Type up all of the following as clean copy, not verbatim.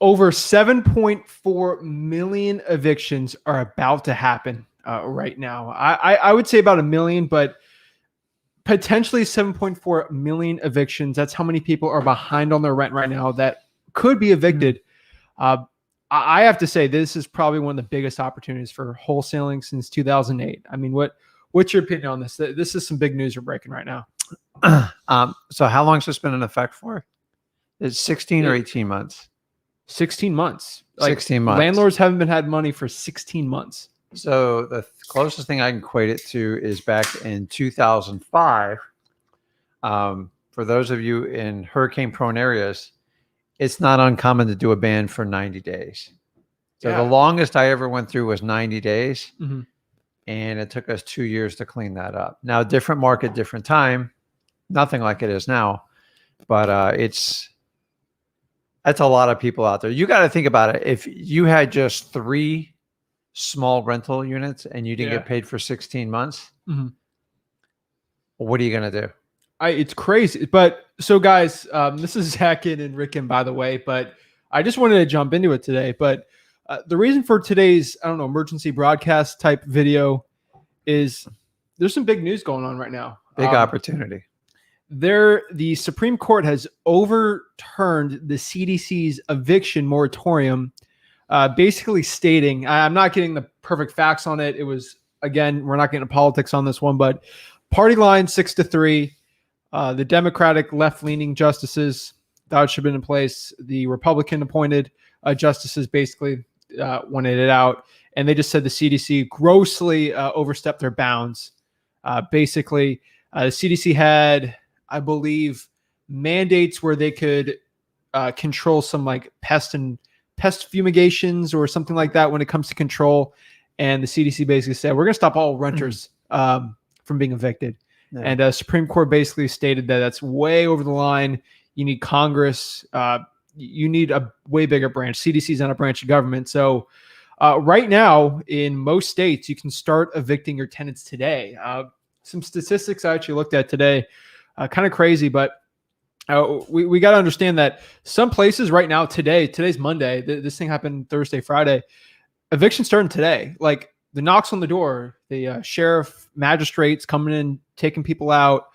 Over 7.4 million evictions are about to happen right now. I would say about a million, but potentially 7.4 million evictions. That's how many people are behind on their rent right now that could be evicted. I have to say this is probably one of the biggest opportunities for wholesaling since 2008. I mean, what's your opinion on this? This is some big news we're breaking right now. So how long has this been in effect for? It's 16 or 18 months. 16 months. 16 months. Landlords haven't had money for 16 months. So the closest thing I can equate it to is back in 2005. For those of you in hurricane-prone areas, it's not uncommon to do a ban for 90 days. So the longest I ever went through was 90 days, and it took us 2 years to clean that up. Now, different market, different time, nothing like it is now, but that's a lot of people out there. You got to think about it. If you had just 3 small rental units and you didn't get paid for 16 months, what are you going to do? It's crazy. But so guys, this is Zach Ginn and Rick Ginn, by the way, but I just wanted to jump into it today. But the reason for today's, emergency broadcast type video is there's some big news going on right now. Big opportunity. The Supreme Court has overturned the CDC's eviction moratorium, basically stating, I'm not getting the perfect facts on it. It was, again, we're not getting into politics on this one, but party line 6-3. The Democratic left-leaning justices thought it should have been in place. The Republican appointed justices basically wanted it out. And they just said the CDC grossly overstepped their bounds. Basically, the CDC had, I believe, mandates where they could control some like pest fumigations or something like that when it comes to control. And the CDC basically said, we're going to stop all renters from being evicted. Yeah. And Supreme Court basically stated that that's way over the line. You need Congress. You need a way bigger branch. CDC is not a branch of government. So right now in most states, you can start evicting your tenants today. Some statistics I actually looked at today, kind of crazy, but we got to understand that some places right now today's Monday. This thing happened Thursday, Friday. Eviction starting today. Like the knocks on the door, the sheriff, magistrates coming in, taking people out.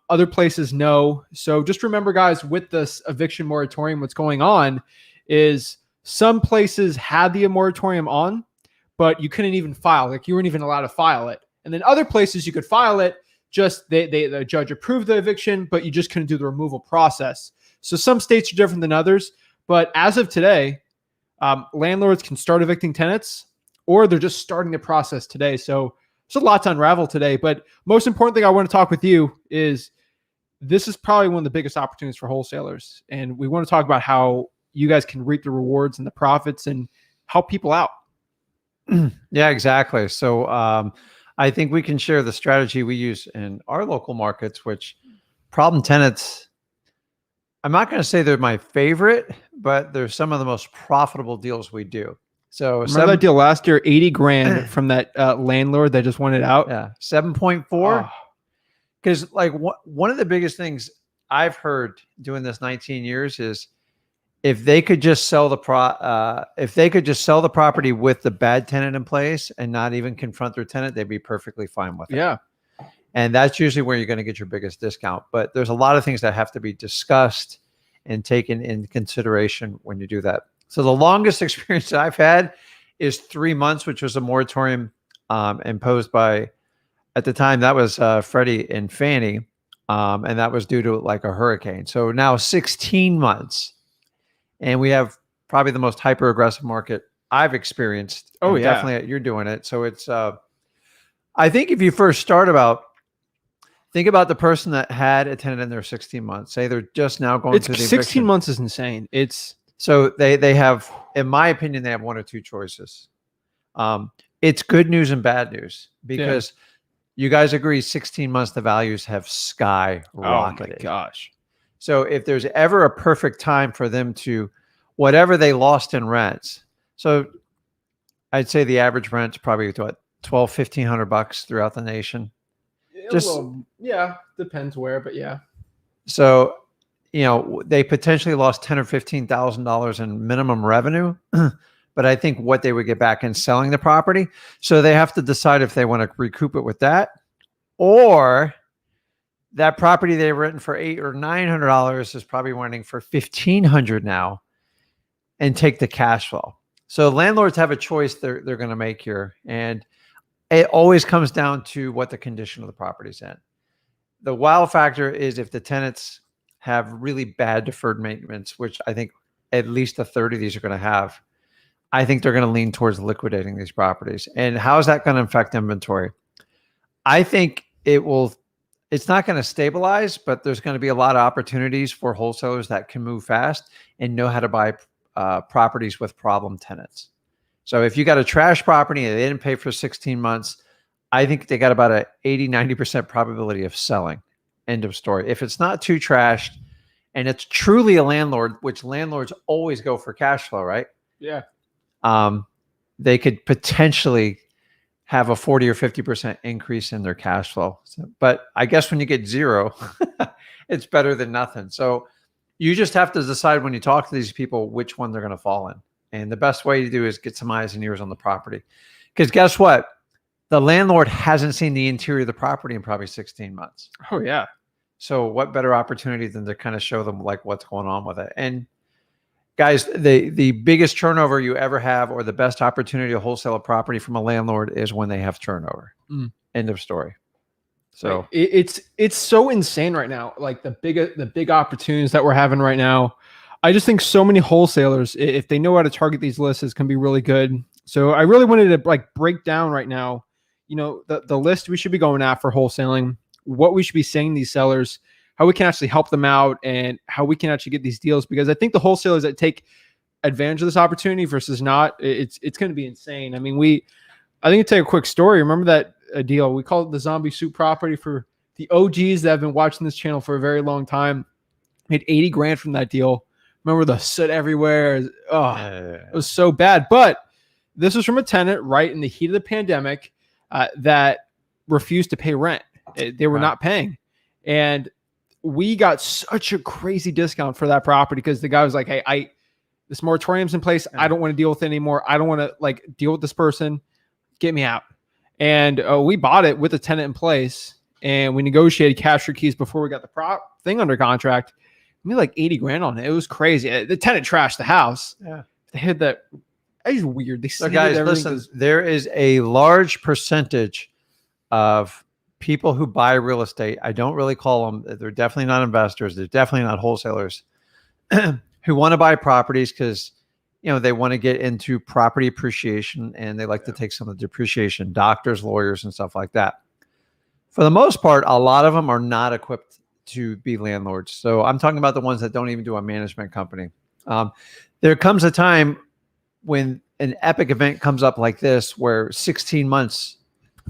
Other places, no. So just remember, guys, with this eviction moratorium, what's going on is some places had the moratorium on, but you couldn't even file. Like you weren't even allowed to file it. And then other places you could file it. Just the judge approved the eviction, but you just couldn't do the removal process. So some states are different than others. But as of today, landlords can start evicting tenants, or they're just starting the process today. So there's a lot to unravel today. But most important thing I want to talk with you is this is probably one of the biggest opportunities for wholesalers. And we want to talk about how you guys can reap the rewards and the profits and help people out. Yeah, exactly. So I think we can share the strategy we use in our local markets, which problem tenants, I'm not going to say they're my favorite, but they're some of the most profitable deals we do. So remember that deal last year, 80 grand from that landlord that just wanted out? Yeah, 7.4. Because like one of the biggest things I've heard doing this 19 years is if they could just sell the property with the bad tenant in place and not even confront their tenant, they'd be perfectly fine with it. Yeah. And that's usually where you're going to get your biggest discount. But there's a lot of things that have to be discussed and taken into consideration when you do that. So the longest experience that I've had is 3 months, which was a moratorium imposed by, at the time, that was Freddie and Fannie. And that was due to like a hurricane. So now 16 months. And we have probably the most hyper aggressive market I've experienced. Oh, yeah. Definitely you're doing it. So it's, I think if you first start think about the person that had a tenant in their 16 months. Say they're just now going through the 16 eviction. months is insane. So they have, in my opinion, they have one or two choices. It's good news and bad news because you guys agree 16 months, the values have skyrocketed. Oh my gosh. So if there's ever a perfect time for them to, whatever they lost in rents. So I'd say the average rent's probably what, $1,200-$1,500 throughout the nation. Depends where, but yeah. So they potentially lost $10,000 or $15,000 in minimum revenue, but I think what they would get back in selling the property. So they have to decide if they want to recoup it with that, or that property they rented for $800 or $900 is probably renting for $1,500 now, and take the cash flow. So landlords have a choice they're going to make here, and it always comes down to what the condition of the property's in. The wow factor is if the tenants have really bad deferred maintenance, which I think at least a third of these are going to have. I think they're going to lean towards liquidating these properties. And how is that going to affect inventory? I think it's not going to stabilize, but there's going to be a lot of opportunities for wholesalers that can move fast and know how to buy properties with problem tenants. So if you got a trash property and they didn't pay for 16 months, I think they got about a 80-90% probability of selling. End of story. If it's not too trashed and it's truly a landlord, which landlords always go for cash flow, right? Yeah. They could potentially have a 40 or 50% increase in their cash flow. But I guess when you get zero, it's better than nothing. So you just have to decide when you talk to these people which one they're going to fall in. And the best way to do is get some eyes and ears on the property. Because guess what? The landlord hasn't seen the interior of the property in probably 16 months. Oh, yeah. So what better opportunity than to kind of show them like what's going on with it? And guys, the biggest turnover you ever have, or the best opportunity to wholesale a property from a landlord, is when they have turnover. End of story. So it's so insane right now. Like the big opportunities that we're having right now. I just think so many wholesalers, if they know how to target these lists, can be really good. So I really wanted to like break down right now, the list we should be going at for wholesaling, what we should be saying to these sellers, how we can actually help them out, and how we can actually get these deals. Because I think the wholesalers that take advantage of this opportunity versus not, it's going to be insane. I mean, I think to take a quick story. Remember that deal? We called it the zombie soup property for the OGs that have been watching this channel for a very long time. Made 80 grand from that deal. Remember the soot everywhere? It was so bad. But this was from a tenant right in the heat of the pandemic that refused to pay rent. They were not paying. And we got such a crazy discount for that property because the guy was like, hey, this moratorium's in place. I don't want to deal with it anymore. I don't want to like deal with this person. Get me out. And we bought it with a tenant in place, and we negotiated cash for keys before we got the thing under contract. We made like 80 grand on it. It was crazy. The tenant trashed the house. Yeah. They had that. It's weird. So guys, listen, there is a large percentage of people who buy real estate. I don't really call them. They're definitely not investors. They're definitely not wholesalers who want to buy properties because, they want to get into property appreciation, and they like to take some of the depreciation, doctors, lawyers, and stuff like that. For the most part, a lot of them are not equipped to be landlords. So I'm talking about the ones that don't even do a management company. There comes a time when an epic event comes up like this, where 16 months,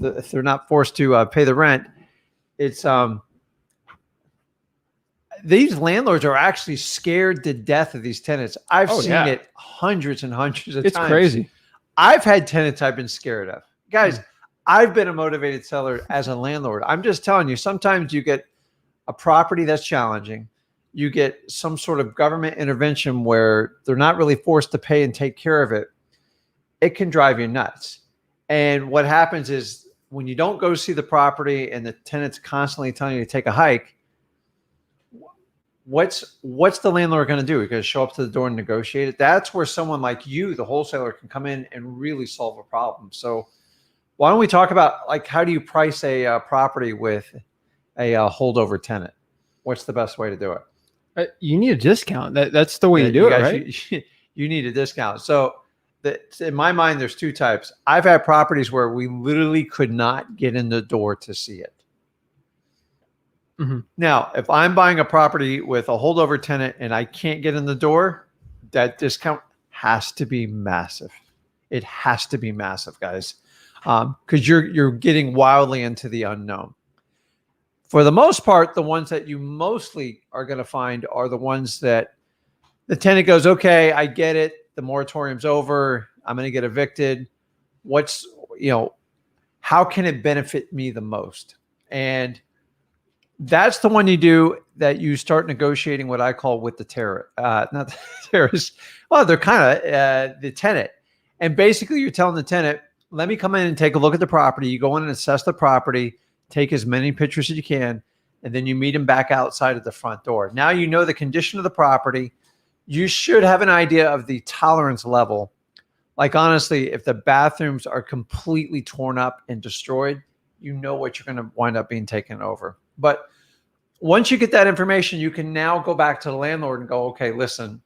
if they're not forced to pay the rent, it's these landlords are actually scared to death of these tenants. I've seen it hundreds and hundreds of times. It's crazy. I've had tenants I've been scared of. Guys, I've been a motivated seller as a landlord. I'm just telling you, sometimes you get a property that's challenging. You get some sort of government intervention where they're not really forced to pay and take care of it. It can drive you nuts. And what happens is when you don't go see the property and the tenant's constantly telling you to take a hike, what's the landlord going to do? You're going to show up to the door and negotiate it. That's where someone like you, the wholesaler, can come in and really solve a problem. So why don't we talk about like, how do you price a property with a holdover tenant? What's the best way to do it? You need a discount. That's the way you do it, right? You need a discount. So in my mind, there's two types. I've had properties where we literally could not get in the door to see it. Now, if I'm buying a property with a holdover tenant and I can't get in the door, that discount has to be massive. It has to be massive, guys, because you're getting wildly into the unknown. For the most part, the ones that you mostly are going to find are the ones that the tenant goes, okay, I get it. The moratorium's over. I'm going to get evicted. How can it benefit me the most? And That's the one you do that you start negotiating what I call with the terror, not the terrorist. Well, they're kind of the tenant. And basically you're telling the tenant, let me come in and take a look at the property. You go in and assess the property, take as many pictures as you can, and then you meet them back outside of the front door. Now you know the condition of the property. You should have an idea of the tolerance level. Like honestly, if the bathrooms are completely torn up and destroyed, you know what you're going to wind up being taken over. But once you get that information, you can now go back to the landlord and go, okay, listen,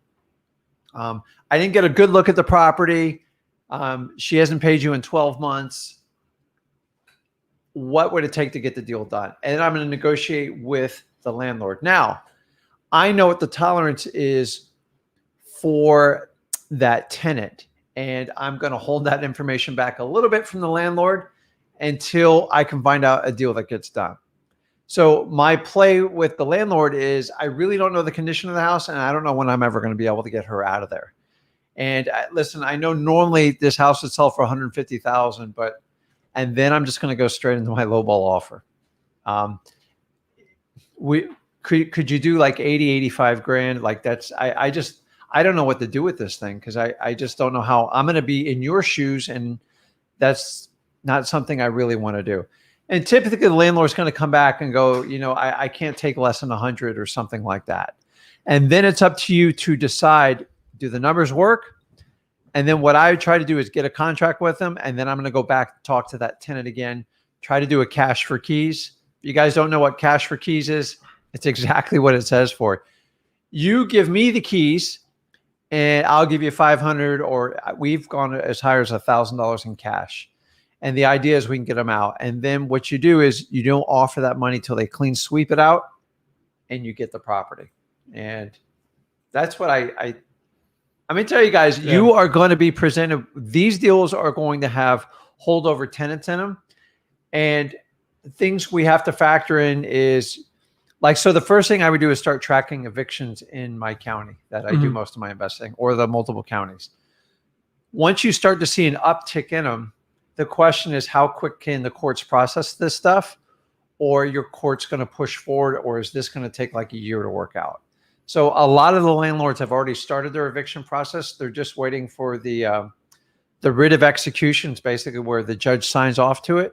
I didn't get a good look at the property. She hasn't paid you in 12 months. What would it take to get the deal done? And I'm going to negotiate with the landlord. Now, I know what the tolerance is for that tenant, and I'm going to hold that information back a little bit from the landlord until I can find out a deal that gets done. So my play with the landlord is I really don't know the condition of the house, and I don't know when I'm ever going to be able to get her out of there. And listen, I know normally this house would sell for $150,000, and then I'm just going to go straight into my lowball offer. Could you do like 80, 85 grand? Like that's, I don't know what to do with this thing. Cause I just don't know how I'm going to be in your shoes. And that's not something I really want to do. And typically the landlord's going to come back and go, I can't take less than 100 or something like that. And then it's up to you to decide, do the numbers work? And then what I try to do is get a contract with them. And then I'm going to go back and talk to that tenant again, try to do a cash for keys. If you guys don't know what cash for keys is, it's exactly what it says for it. You give me the keys and I'll give you 500, or we've gone as high as $1,000 in cash. And the idea is we can get them out. And then what you do is you don't offer that money till they clean sweep it out and you get the property. And that's what I'm going to tell you guys, you are going to be presented. These deals are going to have holdover tenants in them. And things we have to factor in is so the first thing I would do is start tracking evictions in my county that I do most of my investing, or the multiple counties. Once you start to see an uptick in them, the question is how quick can the courts process this stuff, or your court's going to push forward, or is this going to take like a year to work out? So a lot of the landlords have already started their eviction process. They're just waiting for the writ of executions, basically where the judge signs off to it.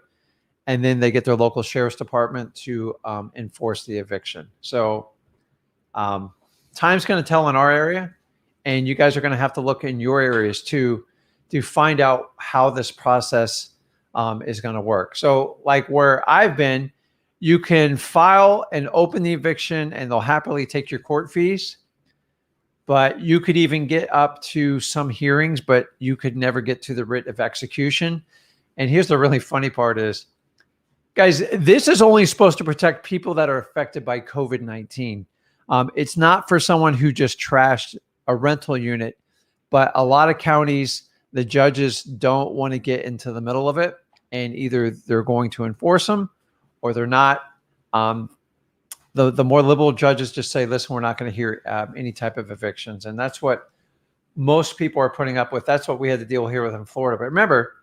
And then they get their local sheriff's department to enforce the eviction. So time's going to tell in our area, and you guys are going to have to look in your areas too to find out how this process is going to work. So like where I've been, you can file and open the eviction and they'll happily take your court fees. But you could even get up to some hearings, but you could never get to the writ of execution. And here's the really funny part is, guys, this is only supposed to protect people that are affected by COVID-19. It's not for someone who just trashed a rental unit, but a lot of counties, the judges don't want to get into the middle of it, and either they're going to enforce them or they're not. The more liberal judges just say, listen, we're not going to hear any type of evictions. And that's what most people are putting up with. That's what we had to deal here with in Florida. But remember,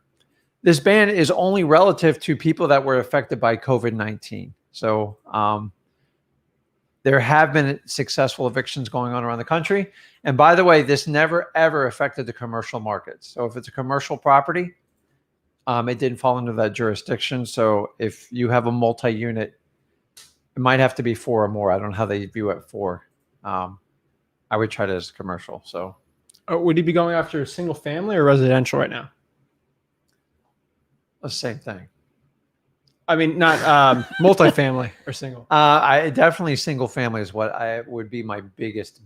this ban is only relative to people that were affected by COVID-19. So there have been successful evictions going on around the country. And by the way, this never, ever affected the commercial markets. So if it's a commercial property, it didn't fall into that jurisdiction. So if you have a multi-unit, it might have to be 4 or more. I don't know how they view it 4. I would try it as commercial. So would he be going after single family or residential right now? The same thing. I mean, not multifamily or single. I definitely single family is what I would be my biggest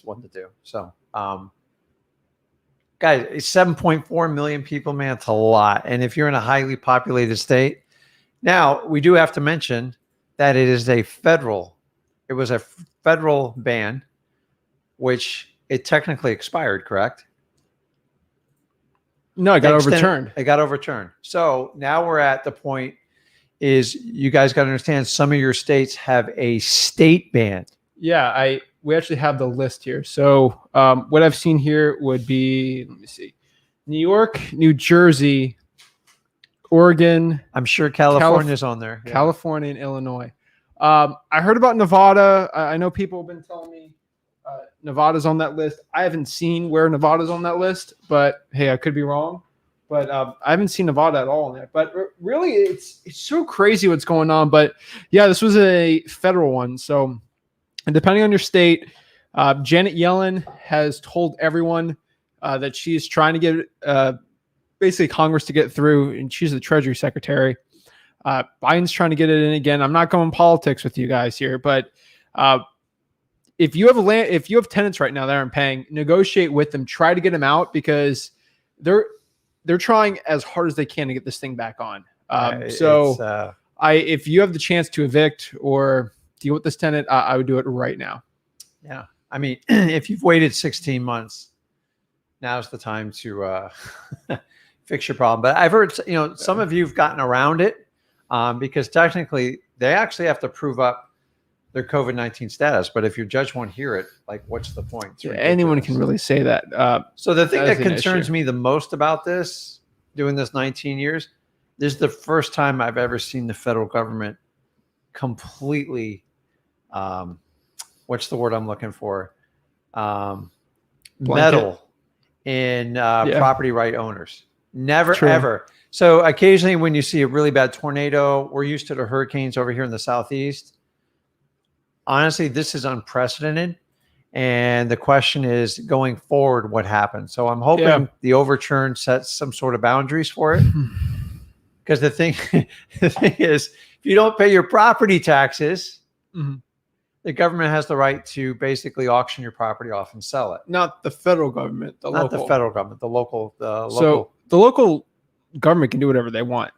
one to do. So, guys, 7.4 million people, man, it's a lot. And if you're in a highly populated state, now we do have to mention that it was a federal ban, which it technically expired, correct? No, it got overturned. It got overturned. So now we're at the point is you guys got to understand some of your states have a state ban. Yeah, we actually have the list here. So what I've seen here would be, let me see, New York, New Jersey, Oregon. I'm sure California's on there. Yeah. California and Illinois. I heard about Nevada. I know people have been telling me Nevada's on that list. I haven't seen where Nevada's on that list, but hey, I could be wrong. But I haven't seen Nevada at all in there. But really, it's so crazy what's going on. But yeah, this was a federal one. So, and depending on your state, Janet Yellen has told everyone that she's trying to get basically Congress to get through, and she's the Treasury Secretary. Biden's trying to get it in again. I'm not going politics with you guys here, but if you have tenants right now that aren't paying, negotiate with them. Try to get them out because they're trying as hard as they can to get this thing back on. If you have the chance to evict or deal with this tenant, I would do it right now. Yeah. I mean, if you've waited 16 months, now's the time to fix your problem. But I've heard, some of you've gotten around it because technically they actually have to prove up their COVID-19 status. But if your judge won't hear it, like, what's the point? Anyone can really say that. So the thing that concerns me the most about doing this 19 years, this is the first time I've ever seen the federal government completely, what's the word I'm looking for? Meddle in property right owners. Never, ever. So occasionally when you see a really bad tornado, we're used to the hurricanes over here in the Southeast. Honestly, this is unprecedented. And the question is, going forward, what happens? So I'm hoping the overturn sets some sort of boundaries for it. Because the thing is, if you don't pay your property taxes, the government has the right to basically auction your property off and sell it. Not the federal government. The local government can do whatever they want.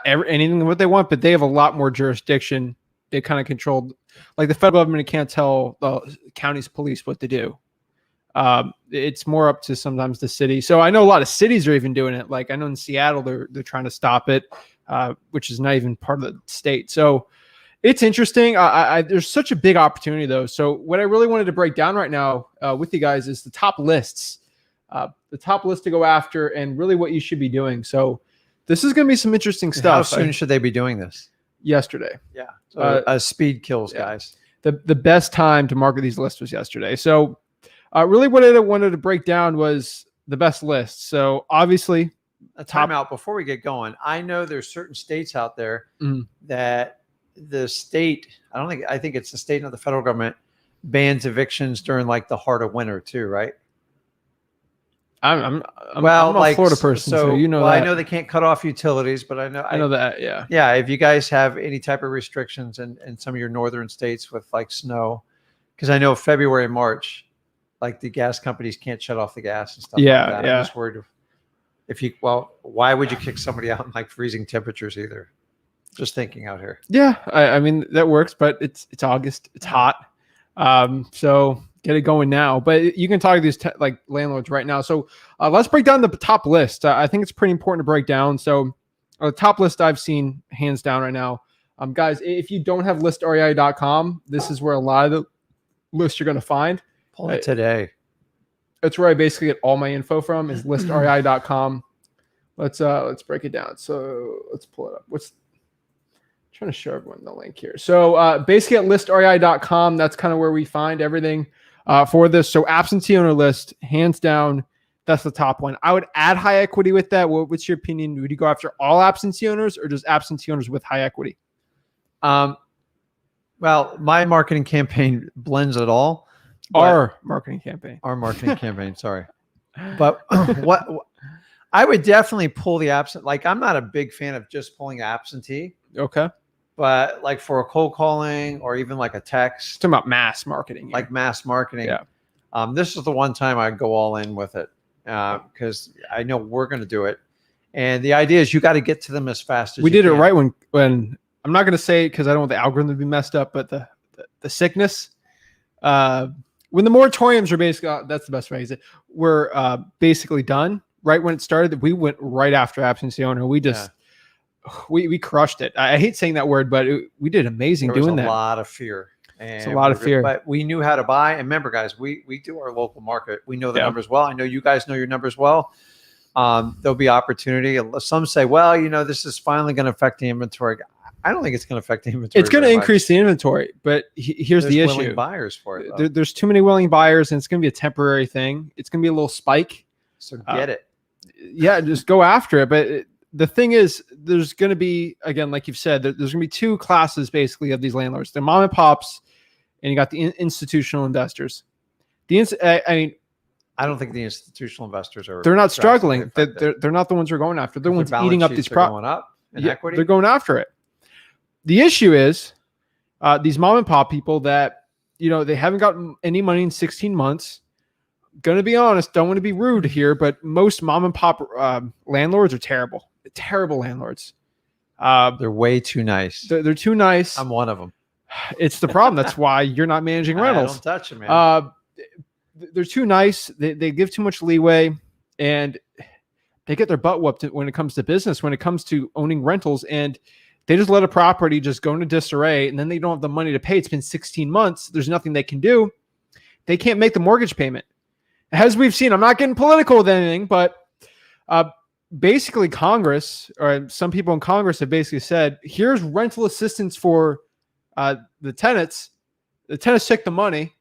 Anything what they want, but they have a lot more jurisdiction. They kind of control, like the federal government can't tell the county's police what to do. It's more up to sometimes the city. So I know a lot of cities are even doing it. Like I know in Seattle, they're trying to stop it, which is not even part of the state. So it's interesting. There's such a big opportunity though. So what I really wanted to break down right now with you guys is the top lists, the top list to go after and really what you should be doing. So this is going to be some interesting stuff. How soon should they be doing this? Yesterday. Yeah. So speed kills, guys. The best time to market these lists was yesterday. So really what I wanted to break down was the best lists. So obviously a timeout before we get going. I know there's certain states out there that the state, I think it's the state and the federal government bans evictions during like the heart of winter too, right? I'm a Florida person, so you know that. I know they can't cut off utilities, but I know that. Yeah. Yeah. If you guys have any type of restrictions in some of your northern states with like snow, because I know February and March, like the gas companies can't shut off the gas and stuff. Like that. I'm just worried why would you kick somebody out in like freezing temperatures either? Just thinking out here. Yeah. I mean, that works, but it's August. It's hot. So get it going now, but you can talk to these landlords right now. So let's break down the top list. I think it's pretty important to break down. So the top list I've seen hands down right now, guys, if you don't have listrei.com, this is where a lot of the lists you're going to find. Pull it today. That's where I basically get all my info from is listrei.com. Let's break it down. So let's pull it up. Trying to show everyone the link here. So basically at listrei.com, that's kind of where we find everything for this. So absentee owner list, hands down, that's the top one. I would add high equity with that. What's your opinion? Would you go after all absentee owners or just absentee owners with high equity? Well, my marketing campaign blends it all. Our marketing campaign, sorry. But what I would definitely pull the absent. Like I'm not a big fan of just pulling absentee. Okay. But like for a cold calling or even like a text. Talking about mass marketing. Here. Like mass marketing. Yeah. This is the one time I go all in with it because I know we're going to do it. And the idea is you got to get to them as fast as we did it right when I'm not going to say it because I don't want the algorithm to be messed up, but the sickness, when the moratoriums are basically, that's the best way to say it, were basically done right when it started, we went right after absentee owner. We just, we crushed it. I hate saying that word, but we did amazing doing that. There was a lot of fear. It's a lot of fear. But we knew how to buy. And remember, guys, we do our local market. We know the numbers well. I know you guys know your numbers well. There'll be opportunity. Some say, well, this is finally going to affect the inventory. I don't think it's going to affect the inventory. It's going to increase the inventory, but here's the issue. Willing buyers for it. There's too many willing buyers, and it's going to be a temporary thing. It's going to be a little spike. So get it. Yeah, just go after it. But the thing is, there's going to be, again, like you've said, there's going to be two classes basically of these landlords. The mom and pops, and you got the institutional investors. I mean, I don't think the institutional investors are. They're not struggling. They're not the ones who are going after. They're the ones eating up these going up in equity. They're going after it. The issue is these mom and pop people that, they haven't gotten any money in 16 months. Going to be honest, don't want to be rude here, but most mom and pop landlords are terrible. Terrible landlords. They're way too nice. They're too nice. I'm one of them. It's the problem. That's why you're not managing rentals. Don't touch them, man. They're too nice. They give too much leeway, and they get their butt whooped when it comes to business, when it comes to owning rentals, and they just let a property just go into disarray, and then they don't have the money to pay. It's been 16 months. There's nothing they can do. They can't make the mortgage payment. As we've seen, I'm not getting political with anything, but basically Congress, or some people in Congress have basically said, here's rental assistance for the tenants. The tenants took the money.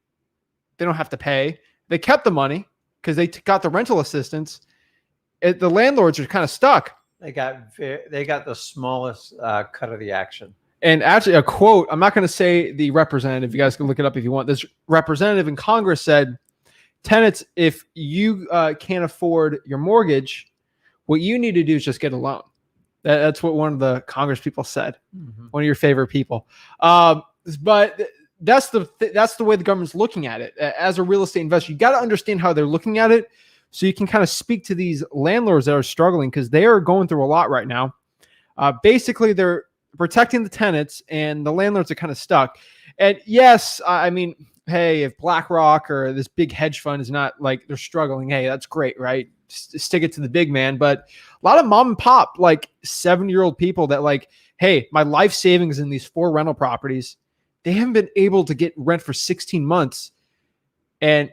They don't have to pay. They kept the money because they got the rental assistance. The landlords are kind of stuck. They got the smallest cut of the action. And actually, a quote, I'm not going to say the representative. You guys can look it up if you want. This representative in Congress said, tenants, if you can't afford your mortgage, what you need to do is just get a loan. That's what one of the Congress people said. Mm-hmm. One of your favorite people. But that's the way the government's looking at it. As a real estate investor, you got to understand how they're looking at it, so you can kind of speak to these landlords that are struggling, because they are going through a lot right now. Basically, they're protecting the tenants, and the landlords are kind of stuck. And yes, I mean, hey, if BlackRock or this big hedge fund is not like they're struggling, hey, that's great, right? Stick it to the big man. But a lot of mom and pop, like 70-year-old people that like, hey, my life savings in these 4 rental properties, they haven't been able to get rent for 16 months, and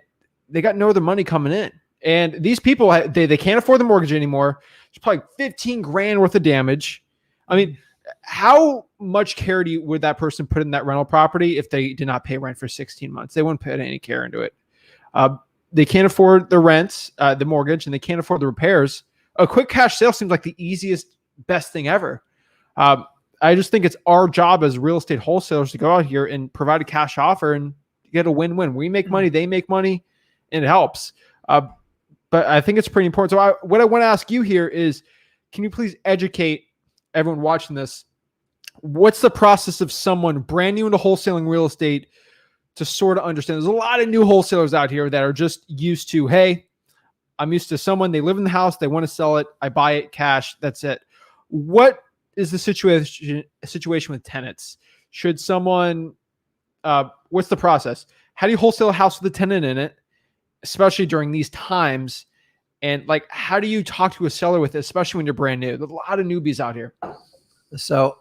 they got no other money coming in. And these people, they can't afford the mortgage anymore. It's probably 15 grand worth of damage. I mean, how much care would that person put in that rental property if they did not pay rent for 16 months? They wouldn't put any care into it. They can't afford the rents, the mortgage, and they can't afford the repairs. A quick cash sale seems like the easiest, best thing ever. I just think it's our job as real estate wholesalers to go out here and provide a cash offer and get a win-win. We make money, they make money, and it helps. But I think it's pretty important. So what I want to ask you here is, can you please educate everyone watching this? What's the process of someone brand new into wholesaling real estate to sort of understand? There's a lot of new wholesalers out here that are just used to, hey, I'm used to someone, they live in the house, they want to sell it, I buy it cash, that's it. What is the situation with tenants? Should someone, what's the process? How do you wholesale a house with a tenant in it, especially during these times? And like, how do you talk to a seller with it, especially when you're brand new? There's a lot of newbies out here. So,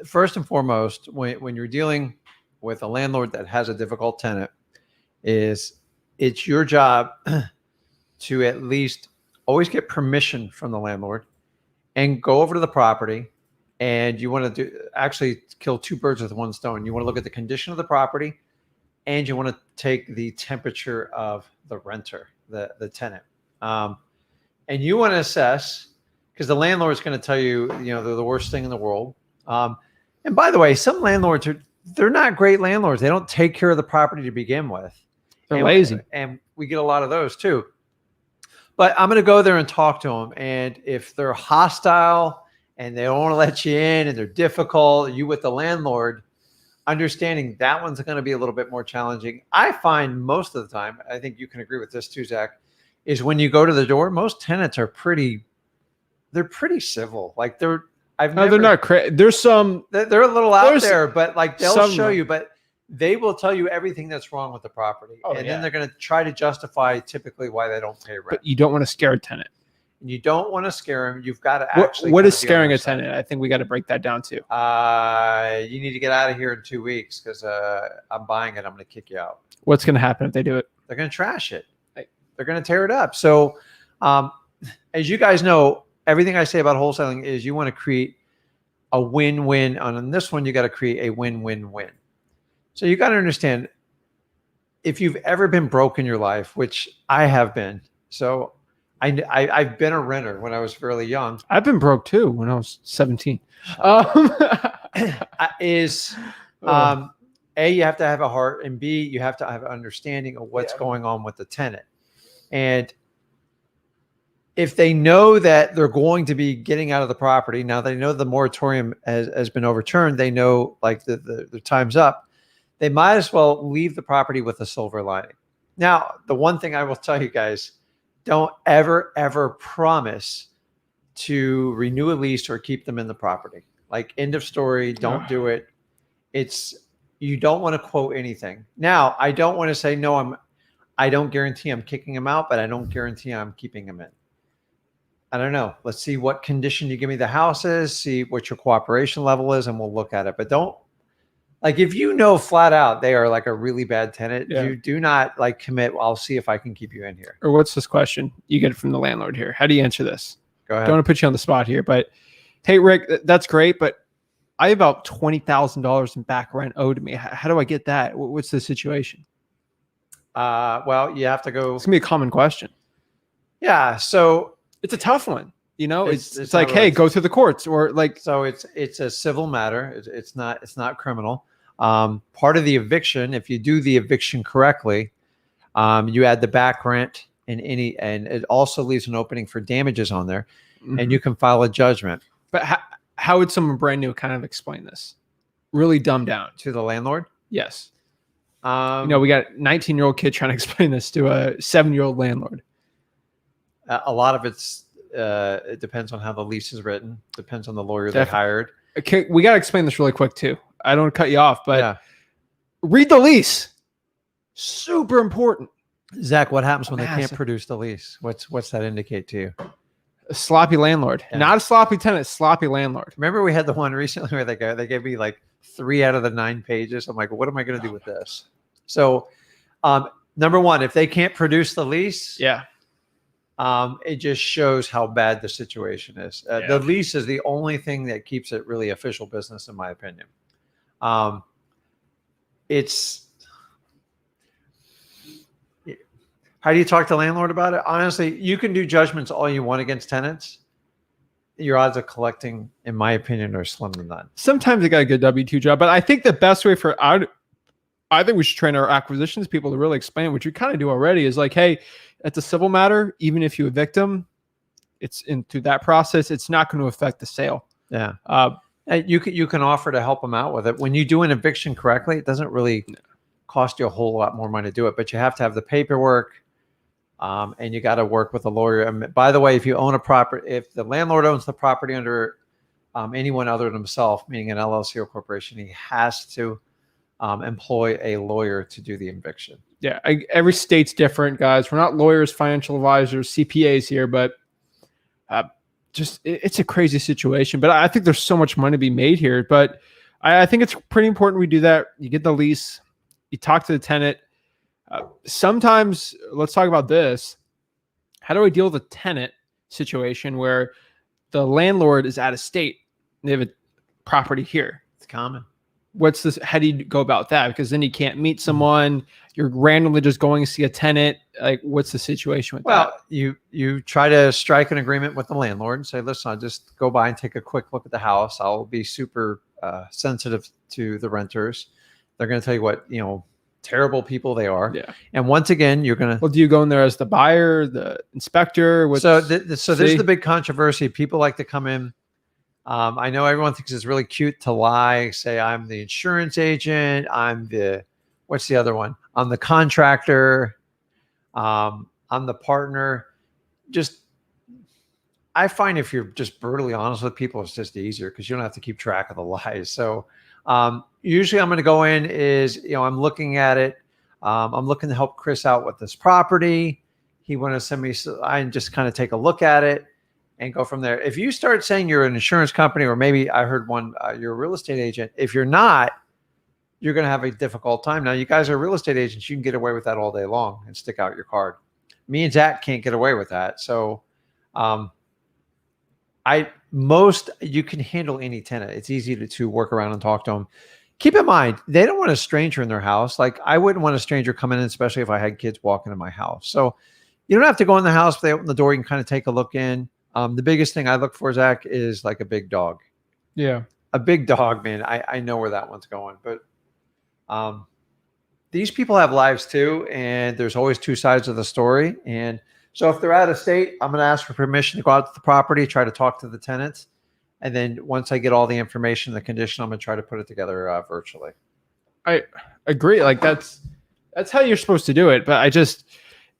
first and foremost, when you're dealing with a landlord that has a difficult tenant, it's your job to at least always get permission from the landlord and go over to the property. And you want to actually kill 2 birds with 1 stone. You want to look at the condition of the property, and you want to take the temperature of the renter, the tenant. And you want to assess, because the landlord is going to tell you, they're the worst thing in the world. And by the way, some landlords they're not great landlords. They don't take care of the property to begin with. They're lazy. And we get a lot of those too. But I'm going to go there and talk to them. And if they're hostile and they don't want to let you in and they're difficult, you with the landlord, understanding that one's going to be a little bit more challenging. I find most of the time, I think you can agree with this too, Zach, is when you go to the door, most tenants are pretty civil. Like they're not crazy. There's some, they're a little out there, but like they'll show you, but they will tell you everything that's wrong with the property. Then they're going to try to justify typically why they don't pay rent. But you don't want to scare a tenant. And you don't want to scare them. You've got to actually. What is scaring a tenant? I think we got to break that down too. You need to get out of here in 2 weeks because I'm buying it. I'm going to kick you out. What's going to happen if they do it? They're going to trash it. They're going to tear it up. So as you guys know, everything I say about wholesaling is you want to create a win-win. And on this one, you got to create a win-win-win. So you got to understand, if you've ever been broke in your life, which I have been, so I've been a renter when I was fairly young. I've been broke too when I was 17. Is A, you have to have a heart, and B, you have to have an understanding of what's going on with the tenant. And if they know that they're going to be getting out of the property, now they know the moratorium has been overturned, they know like the time's up, they might as well leave the property with a silver lining. Now, the one thing I will tell you guys, don't ever promise to renew a lease or keep them in the property. Like, end of story, don't do it. You don't want to quote anything. Now, I don't want to say, no, I don't guarantee I'm kicking him out, but I don't guarantee I'm keeping him in. I don't know. Let's see what condition you give me the house is, see what your cooperation level is, and we'll look at it. But don't, like, if you know flat out they are like a really bad tenant, you do not like commit, well, I'll see if I can keep you in here. Or what's this question you get from the landlord here? How do you answer this? Go ahead. Don't want to put you on the spot here, but hey, Rick, that's great, but I have about $20,000 in back rent owed to me. How do I get that? What's the situation? Well, you have to go. It's gonna be a common question. Yeah, so it's a tough one. You know, it's like, really, hey, go through the courts, or like. So it's a civil matter. It's not criminal. Part of the eviction, if you do the eviction correctly, you add the back rent and it also leaves an opening for damages on there, and you can file a judgment. But how would someone brand new kind of explain this? Really dumbed down to the landlord? Yes. We got a 19-year-old kid trying to explain this to a 7-year-old landlord. A lot of it depends on how the lease is written. Depends on the lawyer they hired. Okay, we got to explain this really quick too. I don't want to cut you off, but read the lease. Super important. Zach, what happens when they can't produce the lease? What's that indicate to you? A sloppy landlord, not a sloppy tenant, sloppy landlord. Remember we had the one recently where they gave me like 3 out of the 9 pages. I'm like, what am I going to do with this? So, number one, if they can't produce the lease, it just shows how bad the situation is. The lease is the only thing that keeps it really official business, in my opinion. How do you talk to landlord about it? Honestly, you can do judgments all you want against tenants. Your odds of collecting, in my opinion, are slim to none. Sometimes they got a good W-2 job, but I think the best way I think we should train our acquisitions people to really explain, which we kind of do already, is like, hey, it's a civil matter. Even if you evict them, it's into that process. It's not going to affect the sale. Yeah. You can offer to help them out with it. When you do an eviction correctly, it doesn't really cost you a whole lot more money to do it, but you have to have the paperwork. And you got to work with a lawyer. And by the way, if you own a property, if the landlord owns the property under anyone other than himself, meaning an LLC or corporation, he has to employ a lawyer to do the eviction. Yeah, every state's different, guys. We're not lawyers, financial advisors, CPAs here, but it's a crazy situation. But I think there's so much money to be made here. But I think it's pretty important we do that. You get the lease, you talk to the tenant. Sometimes, let's talk about this. How do I deal with a tenant situation where the landlord is out of state? They have a property here. It's common. What's this? How do you go about that? Because then you can't meet someone. You're randomly just going to see a tenant. Like, what's the situation with that? Well, you try to strike an agreement with the landlord and say, listen, I'll just go by and take a quick look at the house. I'll be super sensitive to the renters. They're going to tell you what, terrible people they are. Yeah. And once again, you're going to... Well, do you go in there as the buyer, the inspector? So this is the big controversy. People like to come in. I know everyone thinks it's really cute to lie. Say, I'm the insurance agent. What's the other one? I'm the contractor. I'm the partner. I find if you're just brutally honest with people, it's just easier because you don't have to keep track of the lies. So usually I'm going to go in I'm looking at it. I'm looking to help Chris out with this property. He want to send me, I just kind of take a look at it and go from there. If you start saying you're an insurance company, or maybe I heard one, you're a real estate agent. If you're not, you're going to have a difficult time. Now, you guys are real estate agents. You can get away with that all day long and stick out your card. Me and Zach can't get away with that. So I most you can handle any tenant. It's easy to work around and talk to them. Keep in mind, they don't want a stranger in their house. Like I wouldn't want a stranger coming in, especially if I had kids walking in my house. So you don't have to go in the house. If they open the door, you can kind of take a look in. The biggest thing I look for, Zach, is like a big dog. Yeah. A big dog, man. I know where that one's going. But these people have lives too, and there's always two sides of the story. And so if they're out of state, I'm going to ask for permission to go out to the property, try to talk to the tenants. And then once I get all the information, the condition, I'm going to try to put it together virtually. I agree. Like that's how you're supposed to do it. But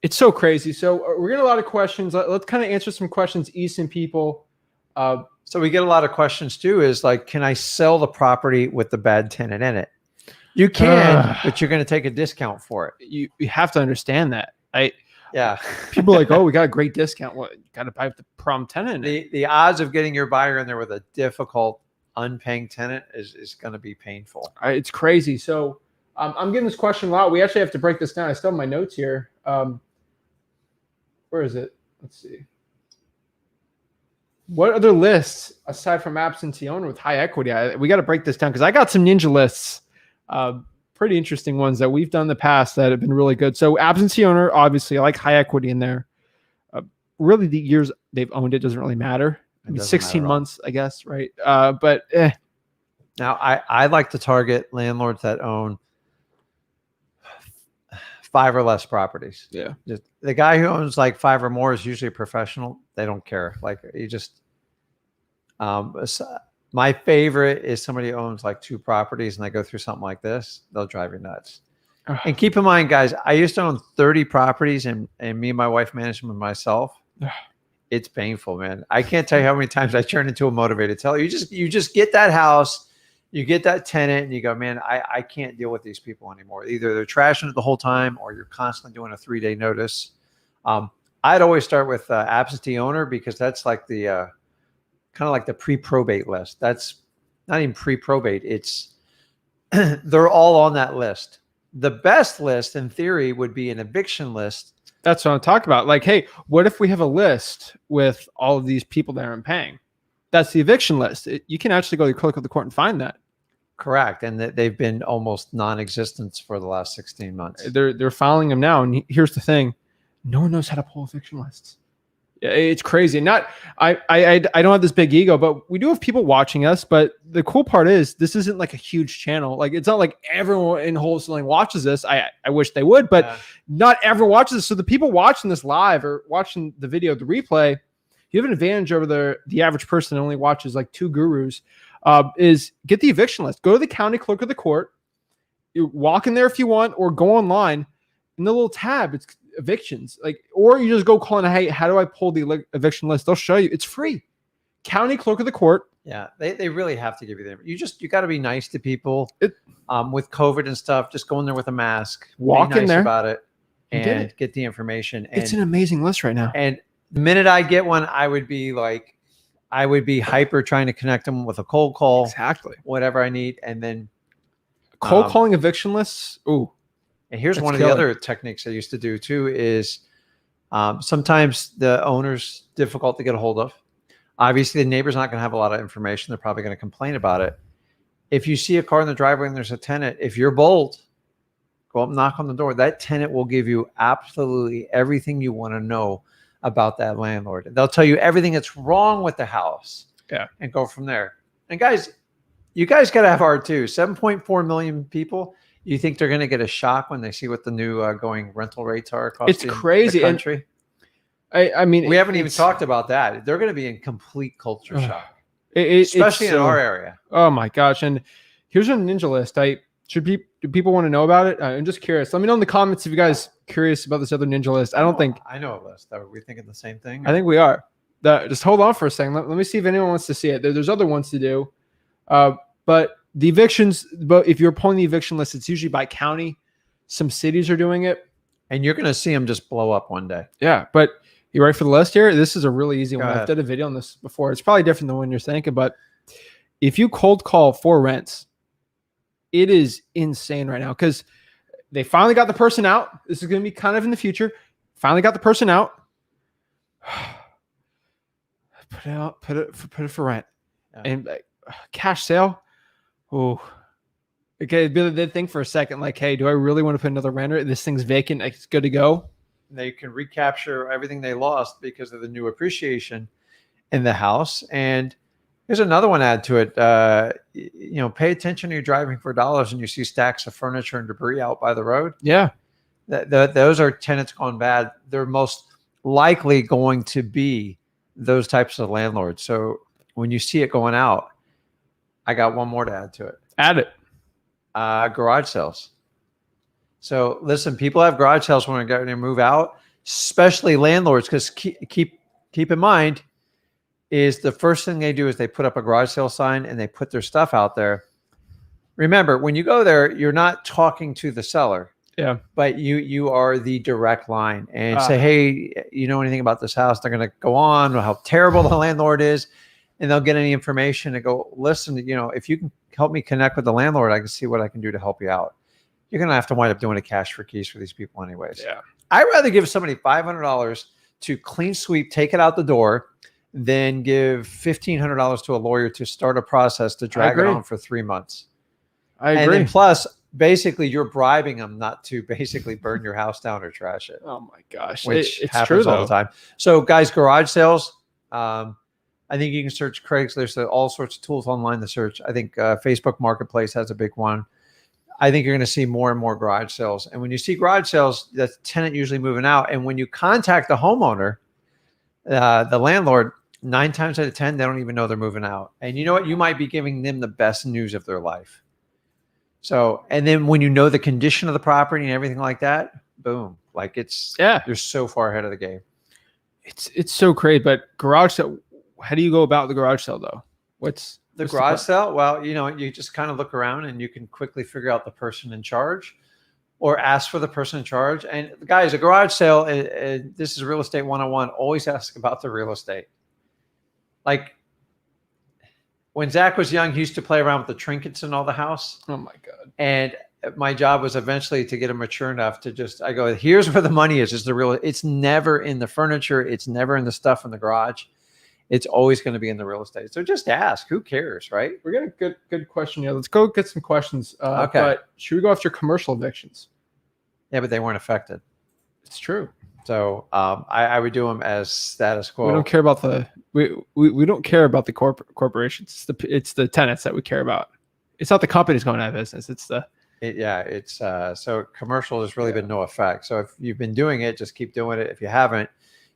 it's so crazy. So we're getting a lot of questions. Let's kind of answer some questions, Easton people. So we get a lot of questions too, is like, can I sell the property with the bad tenant in it? You can, but you're going to take a discount for it. You have to understand that. Yeah. People are like, oh, we got a great discount. Well, you got to buy with the problem tenant. The odds of getting your buyer in there with a difficult unpaying tenant is going to be painful. It's crazy. So I'm getting this question a lot. We actually have to break this down. I still have my notes here. Where is it? Let's see. What other lists aside from absentee owner with high equity? We got to break this down because I got some ninja lists. Pretty interesting ones that we've done in the past that have been really good. So absentee owner, obviously, I like high equity in there. Really, the years they've owned it doesn't really matter. I mean, 16 months, I guess, right? But now I like to target landlords that own 5 or less properties. Yeah. Just, the guy who owns like 5 or more is usually a professional. They don't care. Like you just, my favorite is somebody who owns like 2 properties and they go through something like this. They'll drive you nuts. And keep in mind, guys, I used to own 30 properties and me and my wife managed them myself. It's painful, man. I can't tell you how many times I turned into a motivated seller. You just get that house, you get that tenant and you go, man, I can't deal with these people anymore. Either they're trashing it the whole time or you're constantly doing a 3-day notice. I'd always start with absentee owner because that's like the kind of like the pre-probate list. That's not even pre-probate. It's they're all on that list. The best list in theory would be an eviction list. That's what I'm talking about. Like, hey, what if we have a list with all of these people that aren't paying? That's the eviction list. You can actually go to the clerk of the court and find that. Correct. And they've been almost non-existent for the last 16 months. They're filing them now. And here's the thing. No one knows how to pull eviction lists. It's crazy. I don't have this big ego, but we do have people watching us. But the cool part is this isn't like a huge channel. Like it's not like everyone in wholesaling watches this. I wish they would, but not everyone watches this. So the people watching this live or watching the video, the replay, you have an advantage over the average person that only watches like 2 gurus. Is get the eviction list. Go to the county clerk of the court. You walk in there if you want, or go online. In the little tab, it's evictions. Like, or you just go calling, hey, how do I pull the eviction list? They'll show you. It's free. County clerk of the court. Yeah, they really have to give you that. You got to be nice to people. With COVID and stuff, just go in there with a mask. Walk in there about it and get the information. And, it's an amazing list right now. And the minute I get one, I would be hyper trying to connect them with a cold call. Exactly. Whatever I need. And then cold calling eviction lists. Ooh. And here's one of the other techniques I used to do too is sometimes the owner's difficult to get a hold of. Obviously, the neighbor's not going to have a lot of information. They're probably going to complain about it. If you see a car in the driveway and there's a tenant, if you're bold, go up and knock on the door. That tenant will give you absolutely everything you want to know about that landlord. They'll tell you everything that's wrong with the house. Yeah. And go from there. And guys, you guys got to have heart too. 7.4 million people. You think they're going to get a shock when they see what the new going rental rates are across it's crazy. the country? I mean, we haven't even talked about that. They're going to be in complete culture shock, especially in our area. Oh my gosh! And here's a ninja list. Do people want to know about it? I'm just curious. Let me know in the comments if you guys curious about this other ninja list. I know a list. Are we thinking the same thing? I think we are. Just hold on for a second. Let me see if anyone wants to see it. There's other ones to do, but the evictions. But if you're pulling the eviction list, it's usually by county. Some cities are doing it, and you're going to see them just blow up one day. Yeah, but you ready for the list here? This is a really easy one. I've done a video on this before. It's probably different than when you're thinking, but if you cold call for rents, it is insane right now because they finally got the person out. This is going to be kind of in the future. Finally got the person out. put it for rent, Yeah. and like, cash sale. Oh, okay. They think for a second, like, hey, do I really want to put another renter? This thing's vacant. Like, it's good to go. They can recapture everything they lost because of the new appreciation in the house. And here's another one add to it. Pay attention when you're driving for dollars and you see stacks of furniture and debris out by the road. Yeah. Those are tenants gone bad. They're most likely going to be those types of landlords. So when you see it going out, I got one more to add to it. Add it. Garage sales. So listen, people have garage sales when they're getting to move out, especially landlords, because keep in mind is the first thing they do is they put up a garage sale sign and they put their stuff out there. Remember, when you go there, you're not talking to the seller. Yeah. But you are the direct line and say, hey, you know anything about this house? They're going to go on how terrible the landlord is, and they'll get any information and go, listen, if you can help me connect with the landlord, I can see what I can do to help you out. You're going to have to wind up doing a cash for keys for these people anyways. Yeah. I'd rather give somebody $500 to clean sweep, take it out the door, than give $1,500 to a lawyer to start a process to drag it on for 3 months. I agree. And then plus, basically, you're bribing them not to basically burn your house down or trash it. Oh my gosh, which it's happens true all the time. So, guys, garage sales. I think you can search Craigslist. There's all sorts of tools online to search. I think Facebook Marketplace has a big one. I think you're going to see more and more garage sales. And when you see garage sales, the tenant usually moving out. And when you contact the homeowner, the landlord, 9 times out of 10, they don't even know they're moving out. And you know what? You might be giving them the best news of their life. So, and then when you know the condition of the property and everything like that, boom, like you're so far ahead of the game. It's so great. But garage sale, how do you go about the garage sale though? What's the garage sale? Well, you just kind of look around and you can quickly figure out the person in charge or ask for the person in charge. And guys, a garage sale, this is real estate 101. Always ask about the real estate. Like, when Zach was young, he used to play around with the trinkets in all the house. Oh my God. And my job was eventually to get him mature enough to I go, here's where the money is it's never in the furniture. It's never in the stuff in the garage. It's always going to be in the real estate. So just ask, who cares, right? We're getting a good question here. Let's go get some questions. Okay. But should we go after commercial evictions? Yeah, but they weren't affected. It's true. So I would do them as status quo. We don't care about we don't care about the corporations. It's the tenants that we care about. It's not the companies going out of business. It's so commercial has really been no effect. So if you've been doing it, just keep doing it. If you haven't,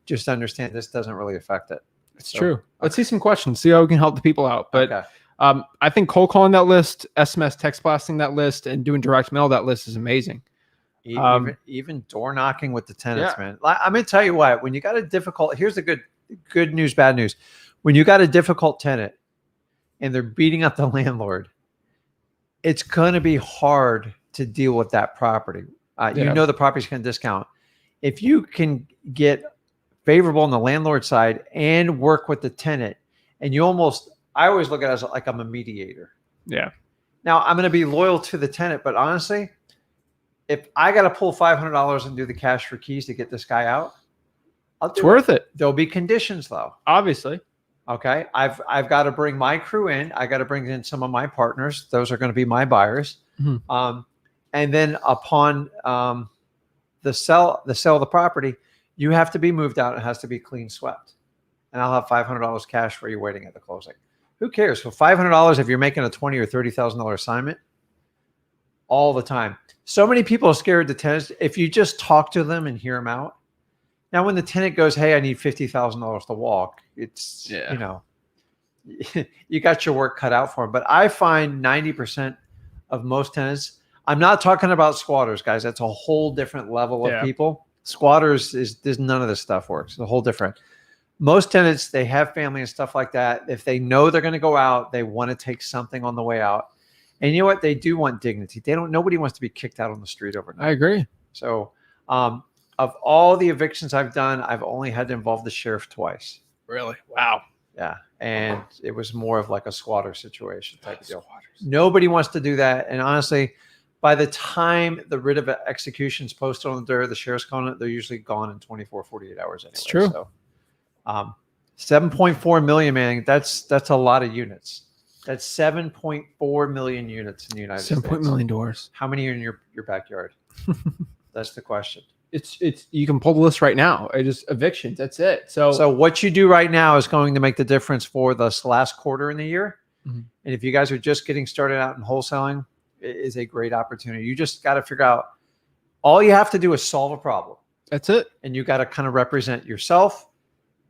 just understand this doesn't really affect it. It's true. Let's see some questions. See how we can help the people out. But okay. I think cold calling that list, SMS text blasting that list, and doing direct mail that list is amazing. Even door knocking with the tenants, man. I'm going to tell you what, when you got a difficult, here's the good news, bad news. When you got a difficult tenant and they're beating up the landlord, it's going to be hard to deal with that property. The property's going to discount. If you can get favorable on the landlord side and work with the tenant, and I always look at it as like I'm a mediator. Yeah. Now I'm going to be loyal to the tenant, but honestly, if I got to pull $500 and do the cash for keys to get this guy out, it's worth it. There'll be conditions though. Obviously. Okay. I've got to bring my crew in. I got to bring in some of my partners. Those are going to be my buyers. Mm-hmm. And then upon the sale of the property, you have to be moved out. It has to be clean swept. And I'll have $500 cash for you waiting at the closing. Who cares? For $500, if you're making a $20,000 or $30,000 assignment all the time. So many people are scared to tenants. If you just talk to them and hear them out. Now, when the tenant goes, hey, I need $50,000 to walk, it's, you got your work cut out for them. But I find 90% of most tenants, I'm not talking about squatters, guys. That's a whole different level of people. Squatters there's none of this stuff works. It's a whole different. Most tenants, they have family and stuff like that. If they know they're going to go out, they want to take something on the way out. And you know what? They do want dignity. Nobody wants to be kicked out on the street overnight. I agree. So, of all the evictions I've done, I've only had to involve the sheriff twice. Really? Wow. Yeah. And it was more of like a squatter situation type of deal. Nobody wants to do that. And honestly, by the time the writ of execution is posted on the door, the sheriff's calling it, they're usually gone in 24, 48 hours anyway. It's true. So, 7.4 million, man. That's a lot of units. That's 7.4 million units in the United States. 7 million doors. How many are in your backyard? That's the question. It's you can pull the list right now. I just evictions. That's it. So what you do right now is going to make the difference for this last quarter in the year. Mm-hmm. And if you guys are just getting started out in wholesaling, it is a great opportunity. You just got to figure out, all you have to do is solve a problem. That's it. And you got to kind of represent yourself,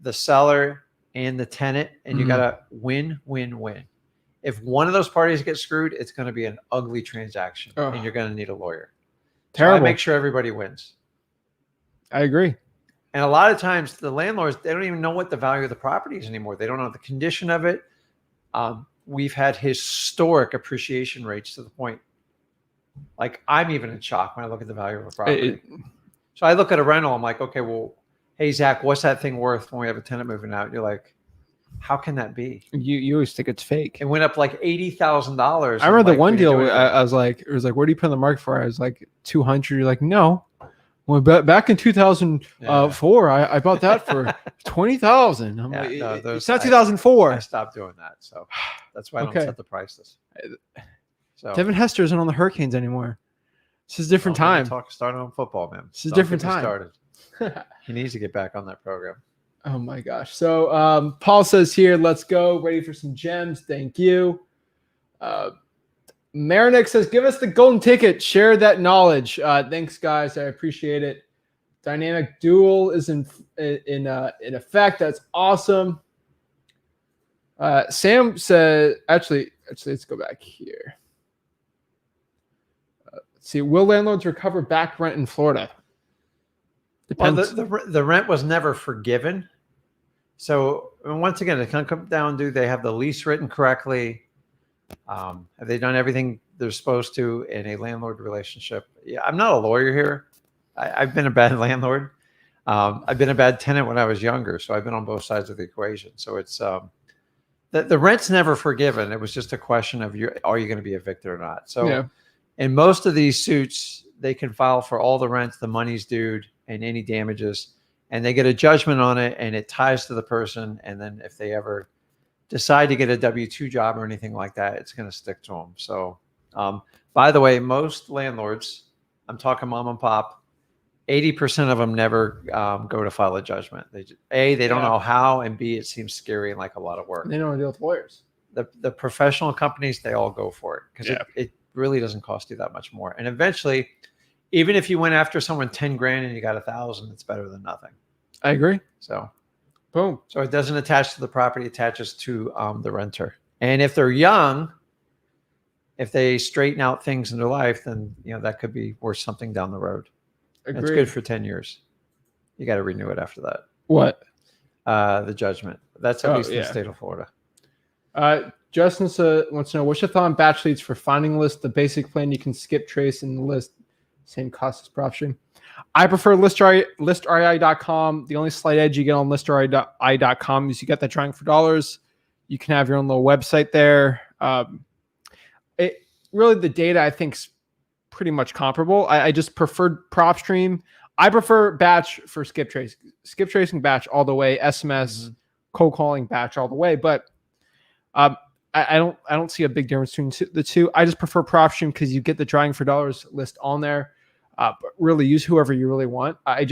the seller, and the tenant, and you got to win, win, win. If one of those parties gets screwed, it's going to be an ugly transaction, and you're going to need a lawyer. Terrible. So I make sure everybody wins. I agree. And a lot of times the landlords, they don't even know what the value of the property is anymore. They don't know the condition of it. We've had historic appreciation rates to the point, like I'm even in shock when I look at the value of a property. So I look at a rental, I'm like, okay, well, hey, Zach, what's that thing worth when we have a tenant moving out? You're like, how can that be? You always think it's fake. It went up like $80,000. I remember the one deal where I was like, it was like, what do you put in the market for? I was like, 200. You're like, no. Well, back in 2004, I bought that for 20,000. I'm like, it's not 2004. I stopped doing that, so that's why I don't set the prices. So Devin Hester isn't on the Hurricanes anymore. This is a different time. Starting on football, man. This is a different time. Started. He needs to get back on that program. Oh my gosh. So Paul says here, let's go. Ready for some gems. Thank you. Marinick says, give us the golden ticket. Share that knowledge. Thanks, guys. I appreciate it. Dynamic dual is in effect. That's awesome. Sam said, actually, let's go back here. Let's see. Will landlords recover back rent in Florida? Depends. Well, the rent was never forgiven. So once again, it can come down to, they have the lease written correctly. Have they done everything they're supposed to in a landlord relationship? Yeah, I'm not a lawyer here. I've been a bad landlord. I've been a bad tenant when I was younger, so I've been on both sides of the equation. So it's the rent's never forgiven. It was just a question of are you going to be evicted or not? So in most of these suits, they can file for all the rents, the money's due, and any damages, and they get a judgment on it, and it ties to the person. And then if they ever decide to get a W-2 job or anything like that, it's going to stick to them. So, by the way, most landlords, I'm talking mom and pop, 80% of them never go to file a judgment. They don't know how, and B, it seems scary and like a lot of work. They don't want to deal with lawyers. The professional companies, they all go for it because it really doesn't cost you that much more. And eventually, even if you went after someone 10 grand and you got 1,000, it's better than nothing. I agree. So. Boom. So it doesn't attach to the property, it attaches to the renter. And if they're young, if they straighten out things in their life, then that could be worth something down the road. It's good for 10 years. You got to renew it after that. What? The judgment. That's at least in the state of Florida. Justin wants to know, what's your thought on batch leads for finding list? The basic plan, you can skip trace and the list. Same cost as PropStream. I prefer listrei.com. The only slight edge you get on listrei.com is you get that drawing for dollars. You can have your own little website there. Really, the data I think is pretty much comparable. I just preferred PropStream. I prefer batch for skip trace. Skip tracing batch all the way. SMS, cold calling batch all the way. But I don't see a big difference between the two. I just prefer PropStream because you get the drawing for dollars list on there. But really use whoever you really want. I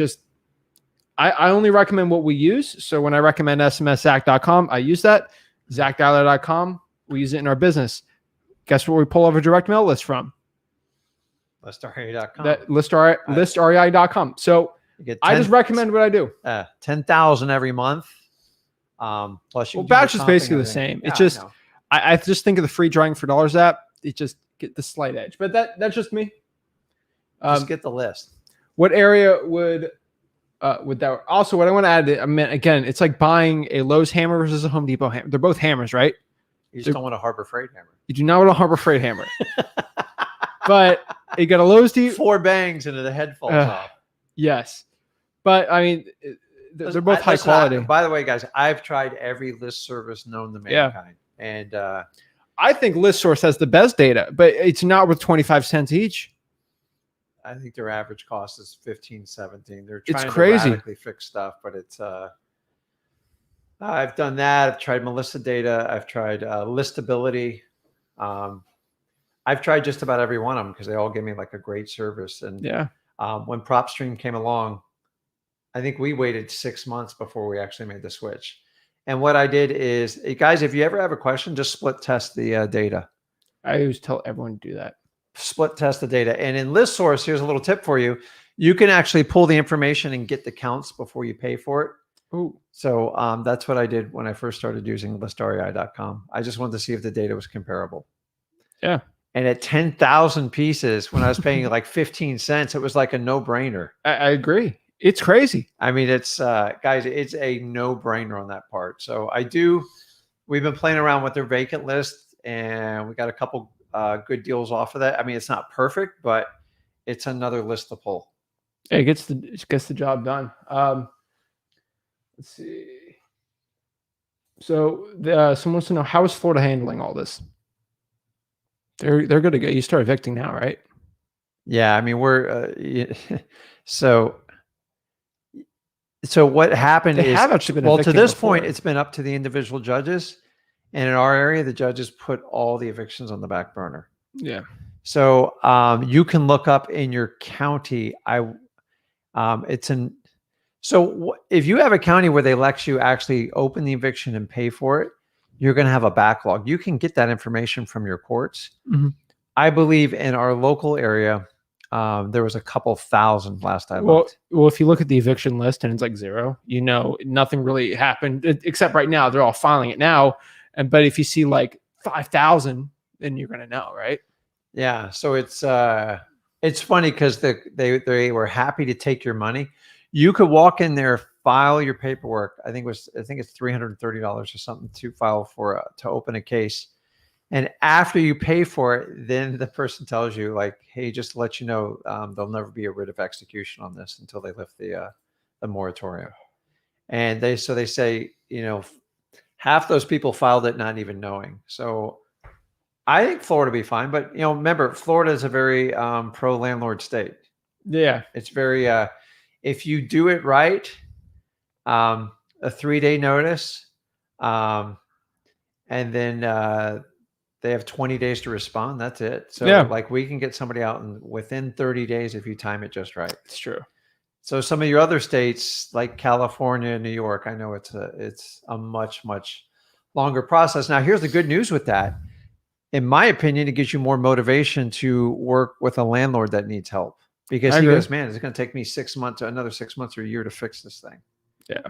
only recommend what we use. So when I recommend smszac.com, I use that. Zacdialer.com, we use it in our business. Guess where we pull over direct mail list from? ListREI.com. ListREI.com. So I just recommend what I do. 10,000 every month. Plus, batch is basically the same. It's just I just think of the free drawing for dollars app. It just get the slight edge, but that's just me. Just get the list. What area would that also? What I want to add, I mean, again, it's like buying a Lowe's hammer versus a Home Depot hammer. They're both hammers, right? You just don't want a Harbor Freight hammer. You do not want a Harbor Freight hammer. But you got a Lowe's 4 bangs and the head falls off. Yes, but I mean, they're both high quality. By the way, guys, I've tried every list service known to mankind, and I think ListSource has the best data, but it's not worth 25 cents each. I think their average cost is 15, 17. They're trying to radically fix stuff, but it's I've done that. I've tried Melissa data. I've tried listability. I've tried just about every one of them because they all give me like a great service. And Yeah. when PropStream came along, I think we waited 6 months before we actually made the switch. And what I did is, guys, if you ever have a question, just split test the data. I always tell everyone to do that. Split test the data. And in ListSource, here's a little tip for you. You can actually pull the information and get the counts before you pay for it. Ooh. So that's what I did when I first started using listrei.com. I just wanted to see if the data was comparable. Yeah. And at 10,000 pieces, when I was paying like 15 cents, it was like a no-brainer. I agree. It's crazy. I mean, it's guys, it's a no-brainer on that part. So we've been playing around with their vacant list, and we got a couple good deals off of that. I mean, it's not perfect, but it's another list to pull. It gets the job done. Let's see. So someone wants to know, how is Florida handling all this? They're going to go. You start evicting now, right? Yeah, I mean, we're so what happened They is, have actually been well, to evicting this before. point, it's been up to the individual judges, and in our area, the judges put all the evictions on the back burner. Yeah. So you can look up in your county. If you have a county where they let you actually open the eviction and pay for it, you're going to have a backlog. You can get that information from your courts. Mm-hmm. I believe in our local area, there was a couple thousand last I looked. Well, if you look at the eviction list and it's like 0, nothing really happened except right now. They're all filing it now. But if you see like 5,000, then you're going to know, right? Yeah. So it's funny because they were happy to take your money. You could walk in there, file your paperwork. I think it's $330 or something to file to open a case. And after you pay for it, then the person tells you like, hey, just to let you know, there'll never be a writ of execution on this until they lift the moratorium. And they say, half those people filed it not even knowing. So I think Florida will be fine. But, remember, Florida is a very pro landlord state. Yeah. It's very, if you do it right, a 3-day notice, and then they have 20 days to respond. That's it. So like we can get somebody out within 30 days if you time it just right. It's true. So some of your other states like California, New York, I know it's a much, much longer process. Now, here's the good news with that. In my opinion, it gives you more motivation to work with a landlord that needs help, because he goes, man, it's going to take me another 6 months or a year to fix this thing. Yeah.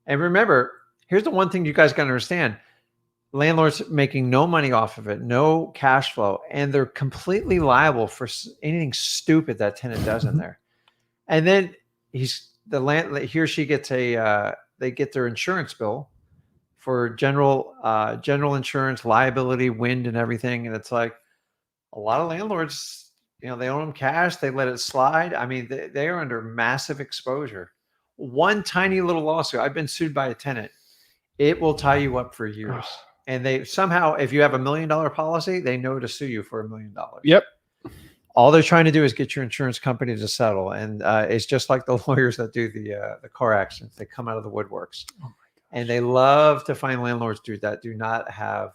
And remember, here's the one thing you guys got to understand. Landlords making no money off of it, no cash flow, and they're completely liable for anything stupid that tenant does in there. And then he or she gets they get their insurance bill for general insurance, liability, wind, and everything. And it's like a lot of landlords, they own them cash, they let it slide. I mean, they are under massive exposure. One tiny little lawsuit. I've been sued by a tenant. It will tie you up for years. And they somehow, if you have $1 million policy, they know to sue you for $1 million. Yep. All they're trying to do is get your insurance company to settle. And it's just like the lawyers that do the car accidents. They come out of the woodworks. Oh my gosh. And they love to find landlords that do not have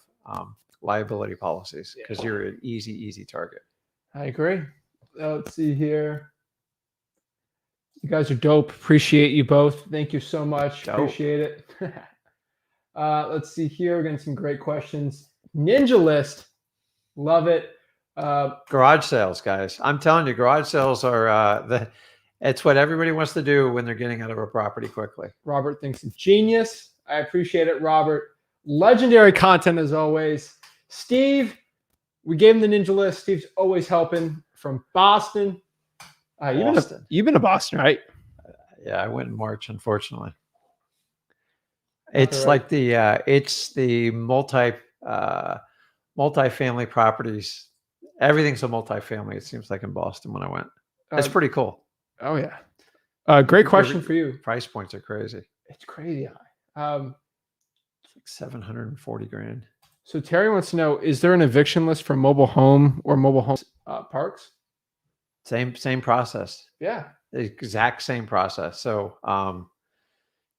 liability policies, because you're an easy target. I agree. Let's see here. You guys are dope. Appreciate you both. Thank you so much. Dope. Appreciate it. Let's see here. We're getting some great questions. Ninja List. Love it. Garage sales, guys. I'm telling you, garage sales are it's what everybody wants to do when they're getting out of a property quickly. Robert thinks it's genius. I appreciate it, Robert. Legendary content as always. Steve, we gave him the Ninja List. Steve's always helping from Boston. You've been to Boston, right? Yeah, I went in March, unfortunately. It's like it's the multi-family properties. Everything's a multi-family. It seems like in Boston when I went. It's pretty cool. Oh yeah. Great question for you. Price points are crazy. It's crazy high. It's like $740,000. So Terry wants to know: is there an eviction list for mobile home or mobile home parks? Same process. Yeah. The exact same process. So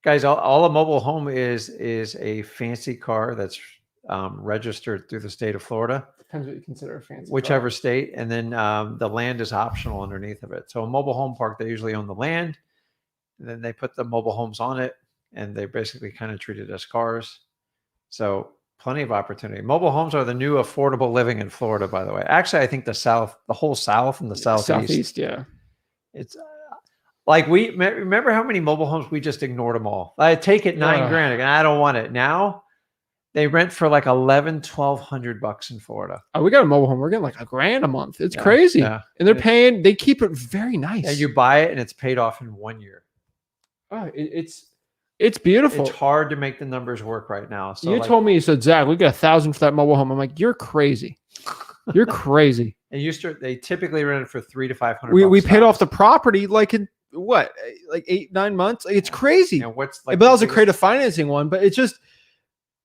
Guys, all a mobile home is a fancy car that's registered through the state of Florida. Depends what you consider a fancy whichever car. state, and then the land is optional underneath of it. So a mobile home park, they usually own the land, and then they put the mobile homes on it, and they basically kind of treat it as cars. So plenty of opportunity. Mobile homes are the new affordable living in Florida, by the way. Actually, I think the whole South and the Southeast, Yeah. it's like we remember how many mobile homes we just ignored them all. I take it $9,000, and I don't want it now. They rent for like $1,100-$1,200 in Florida. Oh, we got a mobile home. We're getting like $1,000 a month. It's crazy. Yeah. And they keep it very nice. Yeah, you buy it and it's paid off in 1 year. Oh, it's beautiful. It's hard to make the numbers work right now. So you told me, you said, Zach, we got $1,000 for that mobile home. I'm like, you're crazy. You're crazy. And they typically rent it for $300 to $500. We paid off the property like in what, like 8-9 months? Like, it's crazy. And but that was a creative financing one, but it's just,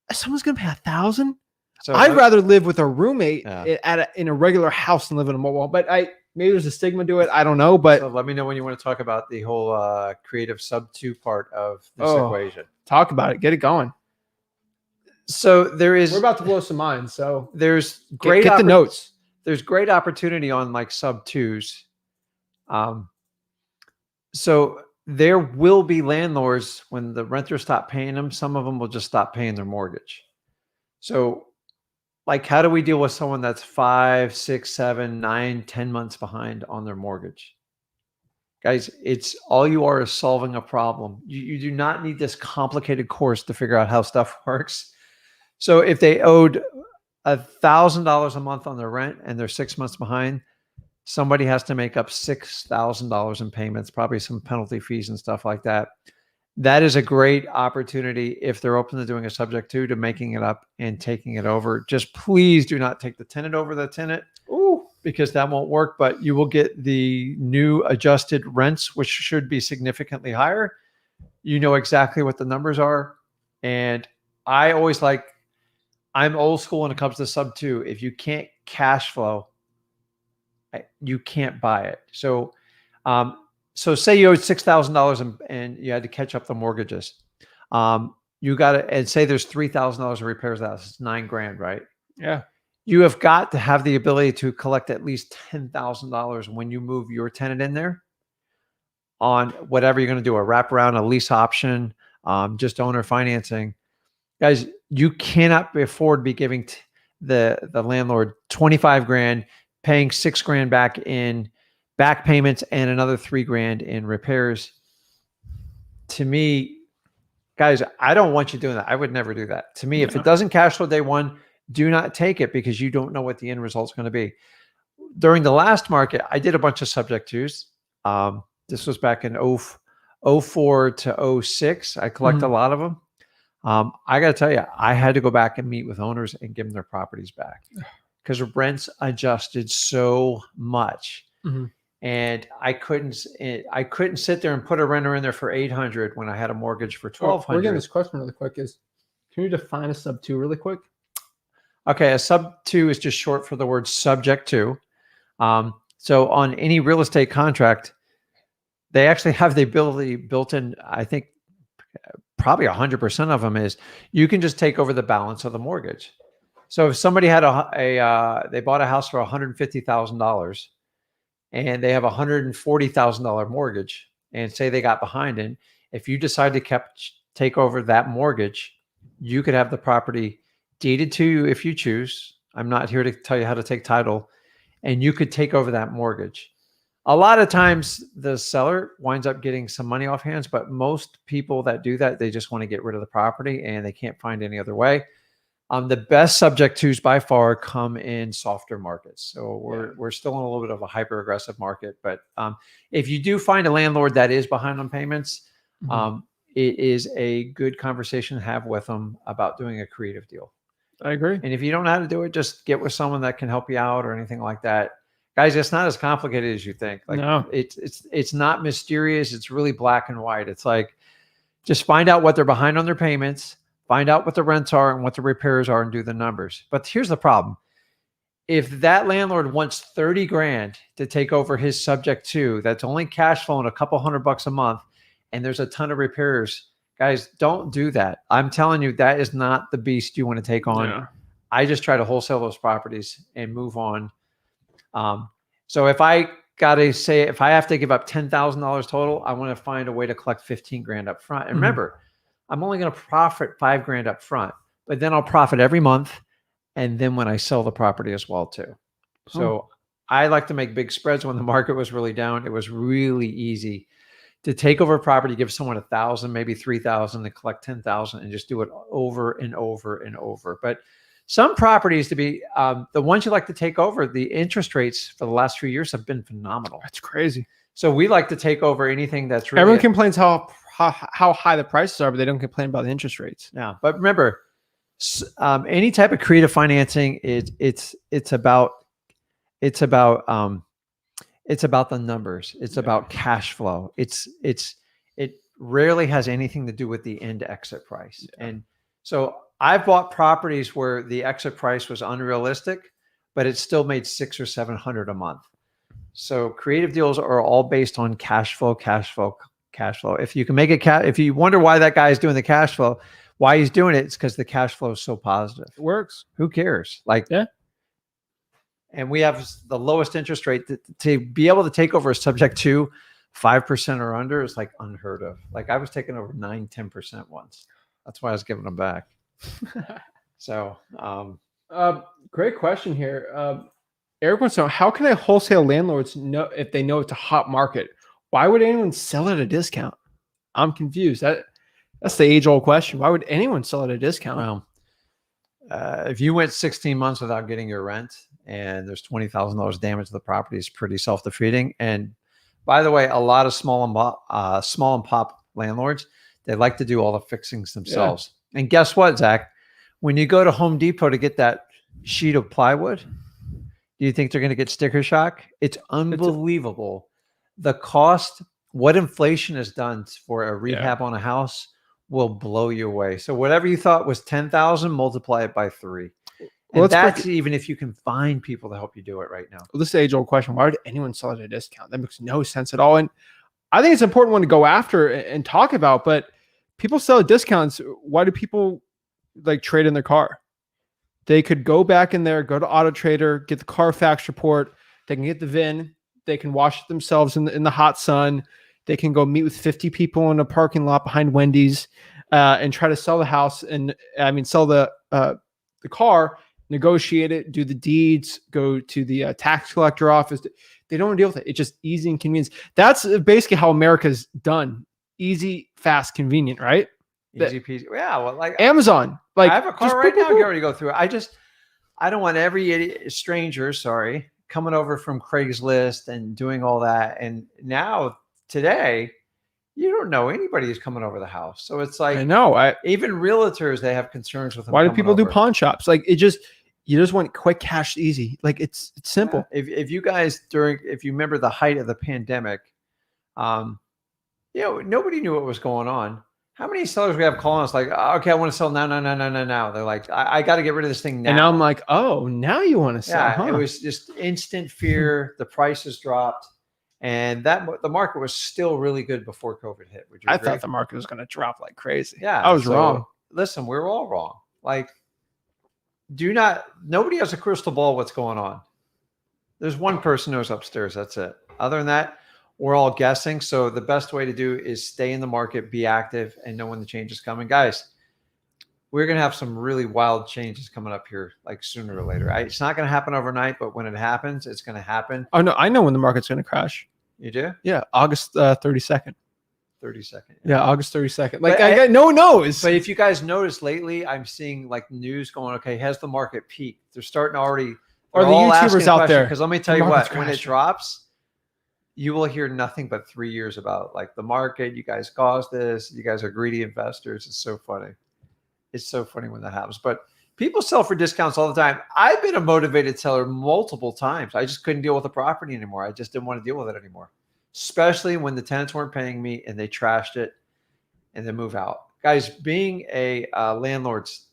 someone's gonna pay $1,000. So I'd rather live with a roommate in a regular house than live in a mobile home. But maybe there's a stigma to it. I don't know. But so let me know when you want to talk about the whole creative sub 2 part of this equation. Talk about it. Get it going. So we're about to blow some minds. So there's great get the notes. There's great opportunity on like sub 2s. So there will be landlords when the renters stop paying them. Some of them will just stop paying their mortgage. So like, how do we deal with someone that's 5, 6, 7, 9, 10 months behind on their mortgage? Guys, it's all you are is solving a problem. You do not need this complicated course to figure out how stuff works. So if they owed $1,000 a month on their rent and they're 6 months behind, somebody has to make up $6,000 in payments, probably some penalty fees and stuff like that. That is a great opportunity if they're open to doing a subject to making it up and taking it over. Just please do not take the tenant over the tenant. Ooh, because that won't work, but you will get the new adjusted rents, which should be significantly higher. You know exactly what the numbers are. And I always I'm old school when it comes to sub 2. If you can't cash flow, you can't buy it. So, so say you owed $6,000 and you had to catch up the mortgages. You got to, and say there's $3,000 of repairs. That's $9,000, right? Yeah. You have got to have the ability to collect at least $10,000 when you move your tenant in there on whatever you're going to do, a wraparound, a lease option, just owner financing. Guys, you cannot afford to be giving the landlord $25,000, paying $6,000 back in back payments and another $3,000 in repairs. To me, guys, I don't want you doing that. I would never do that. To me, if it doesn't cash flow day one, do not take it because you don't know what the end result is going to be. During the last market, I did a bunch of subject twos. This was back in 04 to 06. I collect a lot of them. I got to tell you, I had to go back and meet with owners and give them their properties back because rents adjusted so much. And I couldn't sit there and put a renter in there for $800 when I had a mortgage for $1,200. We're getting this question really quick. Can you define a sub 2 really quick? Okay, a sub 2 is just short for the word subject to. So on any real estate contract, they actually have the ability built in. I think probably 100% of them is you can just take over the balance of the mortgage. So if somebody had they bought a house for $150,000 and they have a $140,000 mortgage and say they got behind it, if you decide to take over that mortgage, you could have the property deeded to you if you choose. I'm not here to tell you how to take title, and you could take over that mortgage. A lot of times the seller winds up getting some money off hands, but most people that do that, they just want to get rid of the property and they can't find any other way. The best subject twos by far come in softer markets. So we're still in a little bit of a hyper aggressive market, but if you do find a landlord that is behind on payments, it is a good conversation to have with them about doing a creative deal. I agree. And if you don't know how to do it, just get with someone that can help you out or anything like that. Guys, it's not as complicated as you think. No. It's not mysterious. It's really black and white. It's like, just find out what they're behind on their payments, find out what the rents are and what the repairs are, and do the numbers. But here's the problem. If that landlord wants $30,000 to take over his subject to, that's only cash flowing a couple $100 a month, and there's a ton of repairs, Guys, don't do that. I'm telling you, that is not the beast you want to take on. Yeah. I just try to wholesale those properties and move on. So if I if I have to give up $10,000 total, I want to find a way to collect 15 grand up front. And remember, I'm only going to profit 5 grand up front, but then I'll profit every month. And then when I sell the property as well too. So I like to make big spreads. When the market was really down, it was really easy to take over a property, give someone 1,000, maybe 3,000, and collect 10,000, and just do it over and over and over. But some properties, to be the ones you like to take over, the interest rates for the last few years have been phenomenal. That's crazy. So we like to take over anything that's really. Everyone complains how high the prices are, but they don't complain about the interest rates. Yeah, but remember, any type of creative financing, it's about the numbers. It's about cash flow. It rarely has anything to do with the end exit price. Yeah. And so I've bought properties where the exit price was unrealistic, but it still made $600 or $700 a month. So creative deals are all based on cash flow. If you can make it, if you wonder why that guy is doing the cash flow, why he's doing it, it's because the cash flow is so positive. It works. Who cares? Yeah. And we have the lowest interest rate to be able to take over a subject to 5% or under is like unheard of. Like I was taking over 9-10% once. That's why I was giving them back. So, great question here. Eric wants to know, how can I wholesale landlords know if they know it's a hot market? Why would anyone sell at a discount? I'm confused. That's the age-old question. Why would anyone sell at a discount? Well, if you went 16 months without getting your rent and there's $20,000 damage to the property, is pretty self-defeating. And by the way, a lot of small and pop landlords, they like to do all the fixings themselves. Yeah. And guess what, Zach? When you go to Home Depot to get that sheet of plywood, do you think they're going to get sticker shock? It's unbelievable. The cost, what inflation has done for a rehab on a house will blow you away. So whatever you thought was 10,000, multiply it by 3. And that's even if you can find people to help you do it right now. Well, this is the age-old question. Why would anyone sell at a discount? That makes no sense at all. And I think it's an important one to go after and talk about, but people sell at discounts. Why do people like trade in their car? They could go back in there, go to Auto Trader, get the Carfax report. They can get the VIN. They can wash it themselves in the hot sun. They can go meet with 50 people in a parking lot behind Wendy's and try to sell the house sell the car, negotiate it, do the deeds, go to the tax collector office. They don't deal with it. It's just easy and convenient. That's basically how America's done. Easy, fast, convenient, right? Easy peasy. Yeah, well, like Amazon. Like I have a car right now. You already go through it. I don't want every stranger, coming over from Craigslist and doing all that. And now today, you don't know anybody who's coming over the house. So it's like, I know. Even realtors, they have concerns with them. Why do people do pawn shops? Like you just want quick cash, easy. Like it's simple. Yeah. If you guys if you remember the height of the pandemic, nobody knew what was going on. How many sellers we have calling us like, okay, I want to sell now. They're like, I got to get rid of this thing now. And now I'm like, oh, now you want to sell? Yeah, It was just instant fear. The prices dropped, and the market was still really good before COVID hit. Would you agree? I thought the market was going to drop like crazy. Yeah, I was wrong. Listen, we're all wrong. Like, nobody has a crystal ball what's going on. There's one person who's upstairs. That's it. Other than that, we're all guessing. So the best way to do is stay in the market, be active, and know when the change is coming. Guys, we're going to have some really wild changes coming up here, like sooner or later. It's not going to happen overnight, but when it happens, it's going to happen. Oh, no, I know when the market's going to crash. You do? Yeah, August 32nd. 32nd. Yeah, August 32nd. Like, I got no knows. But if you guys notice lately, I'm seeing like news going, okay, has the market peaked? They're starting to already. Or the YouTubers out there. Because let me tell you what, when it drops, you will hear nothing but 3 years about like the market. You guys caused this. You guys are greedy investors. It's so funny. It's so funny when that happens. But people sell for discounts all the time. I've been a motivated seller multiple times. I just couldn't deal with the property anymore. I just didn't want to deal with it anymore, especially when the tenants weren't paying me and they trashed it and then move out. Guys, being a landlord's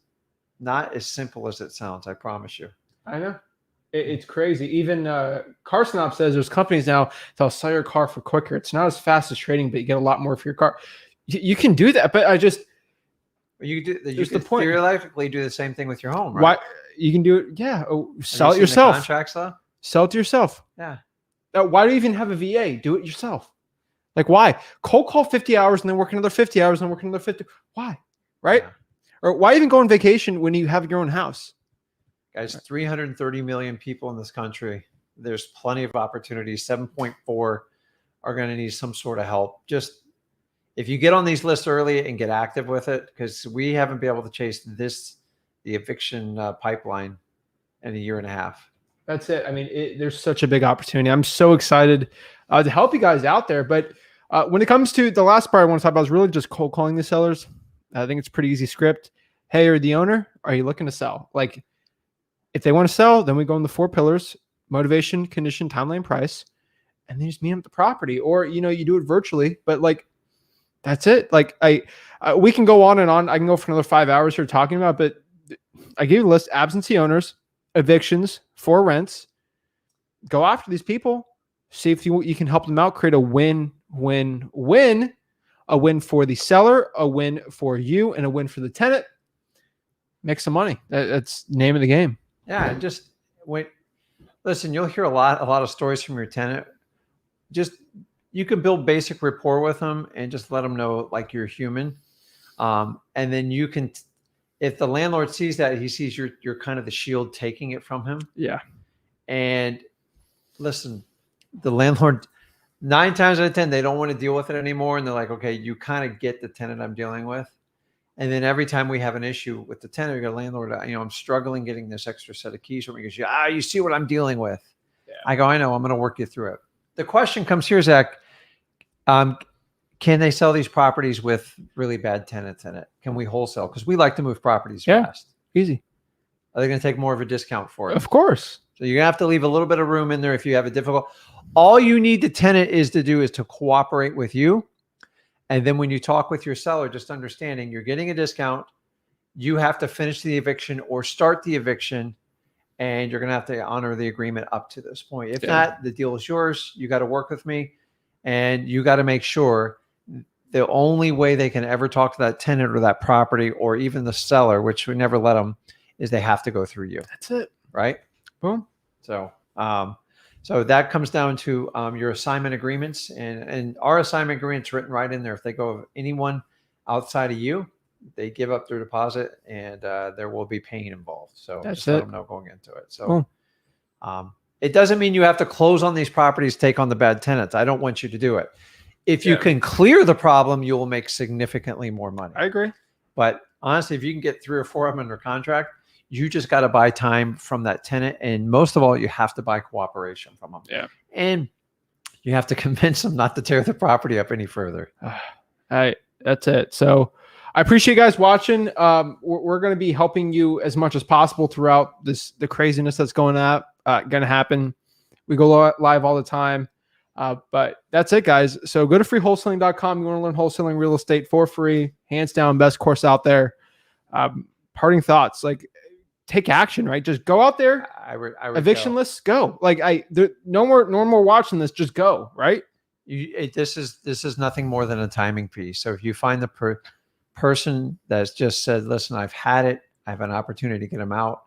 not as simple as it sounds. I promise you. I know. It's crazy. Even CarSnob says there's companies now that'll sell your car for quicker. It's not as fast as trading, but you get a lot more for your car. You can do that, but You could do. You There's the could point. theoretically do the same thing with your home, right? why you can do it. Yeah. Oh, sell Have it you seen the yourself. contracts though? Sell it to yourself. Yeah. Why do you even have a VA? Do it yourself. Like, why? Cold call 50 hours and then work another 50 hours and then work another 50. Why? Right? Yeah. Or why even go on vacation when you have your own house? Guys, 330 million people in this country. There's plenty of opportunities. 7.4 are going to need some sort of help. Just if you get on these lists early and get active with it, because we haven't been able to chase the eviction pipeline in a year and a half. That's it. I mean, there's such a big opportunity. I'm so excited to help you guys out there. But when it comes to the last part I want to talk about is really just cold calling the sellers. I think it's a pretty easy script. Hey, you're the owner. Are you looking to sell? Like, if they want to sell, then we go in the 4 pillars: motivation, condition, timeline, price, and then you just meet them at the property. Or, you do it virtually, but like, that's it. Like, we can go on and on. I can go for another 5 hours here talking about, but I gave you a list: absentee owners, evictions, for rents. Go after these people. See if you can help them out. Create a win-win-win. A win for the seller, a win for you, and a win for the tenant. Make some money. That's the name of the game. Yeah, just listen, you'll hear a lot of stories from your tenant. Just you can build basic rapport with them and just let them know like you're human. And then you can, if the landlord sees that, he sees you're kind of the shield taking it from him. Yeah. And listen, the landlord, 9 times out of 10, they don't want to deal with it anymore. And they're like, okay, you kind of get the tenant I'm dealing with. And then every time we have an issue with the tenant, we go, landlord, I'm struggling getting this extra set of keys from you. He goes, you see what I'm dealing with. Yeah. I go, I know, I'm going to work you through it. The question comes here, Zach, can they sell these properties with really bad tenants in it? Can we wholesale? Because we like to move properties fast. Easy. Are they going to take more of a discount for it? Of course. So you're going to have to leave a little bit of room in there if you have a difficult. All you need the tenant is to cooperate with you. And then when you talk with your seller, just understanding you're getting a discount, you have to finish the eviction or start the eviction, and you're going to have to honor the agreement up to this point. If not, the deal is yours. You got to work with me, and you got to make sure the only way they can ever talk to that tenant or that property or even the seller, which we never let them, is they have to go through you. That's it. Right? Boom. So that comes down to your assignment agreements, and our assignment agreement's written right in there. If they go with anyone outside of you, they give up their deposit, and there will be pain involved. So that's just it. let them know going into it. So it doesn't mean you have to close on these properties, take on the bad tenants. I don't want you to do it. If you can clear the problem, you will make significantly more money. I agree. But honestly, if you can get 3 or 4 of them under contract, you just got to buy time from that tenant. And most of all, you have to buy cooperation from them. Yeah. And you have to convince them not to tear the property up any further. All right. That's it. So I appreciate you guys watching. We're going to be helping you as much as possible throughout the craziness that's going to happen. We go live all the time. But that's it, guys. So go to freewholesaling.com. You want to learn wholesaling real estate for free. Hands down, best course out there. Parting thoughts, like, take action, right? Just go out there. I would eviction lists, go. Like, no more watching this. Just go, right? This is nothing more than a timing piece. So if you find the person that's just said, listen, I've had it, I have an opportunity to get them out.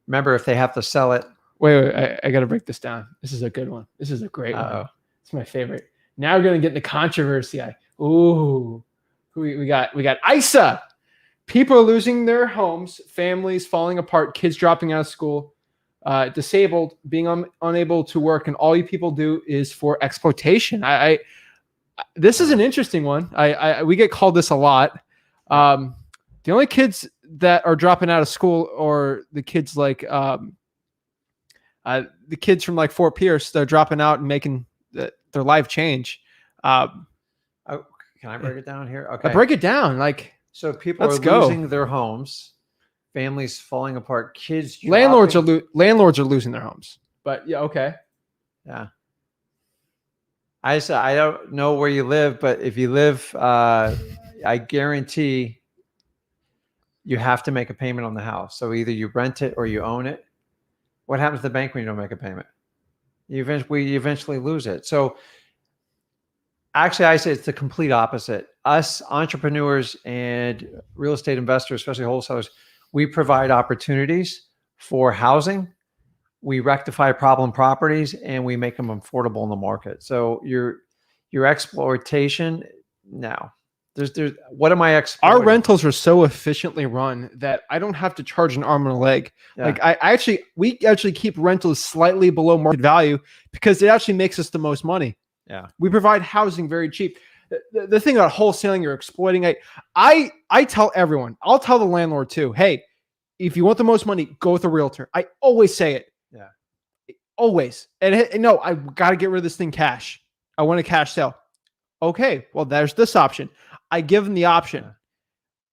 Remember, if they have to sell it. Wait, I got to break this down. This is a good one. This is a great one. It's my favorite. Now we're going to get into controversy. We got ISA. People are losing their homes, families falling apart, kids dropping out of school, disabled, being unable to work, and all you people do is for exploitation. This is an interesting one. We get called this a lot. The only kids that are dropping out of school are the kids like the kids from like Fort Pierce. They're dropping out and making their life change. Can I break it down here? Okay, I break it down like. So people are losing their homes, families falling apart, kids. Landlords are losing their homes. But yeah, okay. Yeah. I don't know where you live, but if you live, I guarantee you have to make a payment on the house. So either you rent it or you own it. What happens to the bank when you don't make a payment? You eventually lose it. So Actually, I say it's the complete opposite. Us entrepreneurs and real estate investors, especially wholesalers, we provide opportunities for housing. We rectify problem properties and we make them affordable in the market. So your exploitation, no. There's what am I exploiting? Our rentals are so efficiently run that I don't have to charge an arm and a leg. Yeah. Like we actually keep rentals slightly below market value because it actually makes us the most money. Yeah. We provide housing very cheap. The thing about wholesaling, you're exploiting it. I tell everyone, I'll tell the landlord too, hey, if you want the most money, go with a realtor. I always say it. Yeah. Always. And no, I got to get rid of this thing cash. I want a cash sale. Okay, well, there's this option. I give them the option. Yeah.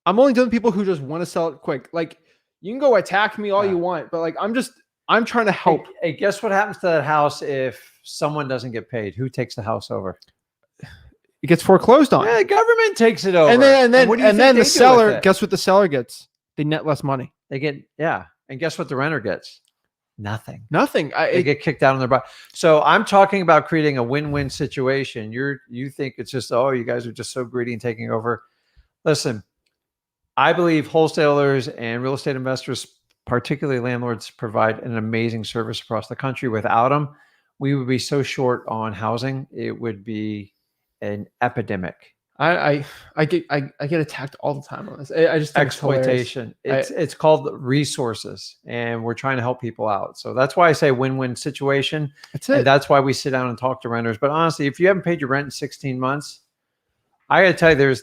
I'm only doing people who just want to sell it quick. Like, you can go attack me all you want, but like, I'm trying to help. Hey, guess what happens to that house if someone doesn't get paid? Who takes the house over? It gets foreclosed on. Yeah, the government takes it over. And then the seller, guess guess what the seller gets? They net less money. they get? Yeah. And guess what the renter gets? Nothing. Nothing. They get kicked out on their butt. So I'm talking about creating a win-win situation. You think it's just, oh, you guys are just so greedy and taking over. Listen, I believe wholesalers and real estate investors, particularly landlords, provide an amazing service across the country. Without them, we would be so short on housing. It would be an epidemic. I get attacked all the time on this. I just think Exploitation. It's called resources, and we're trying to help people out. So that's why I say win-win situation. That's it. And that's why we sit down and talk to renters. But honestly, if you haven't paid your rent in 16 months, I got to tell you,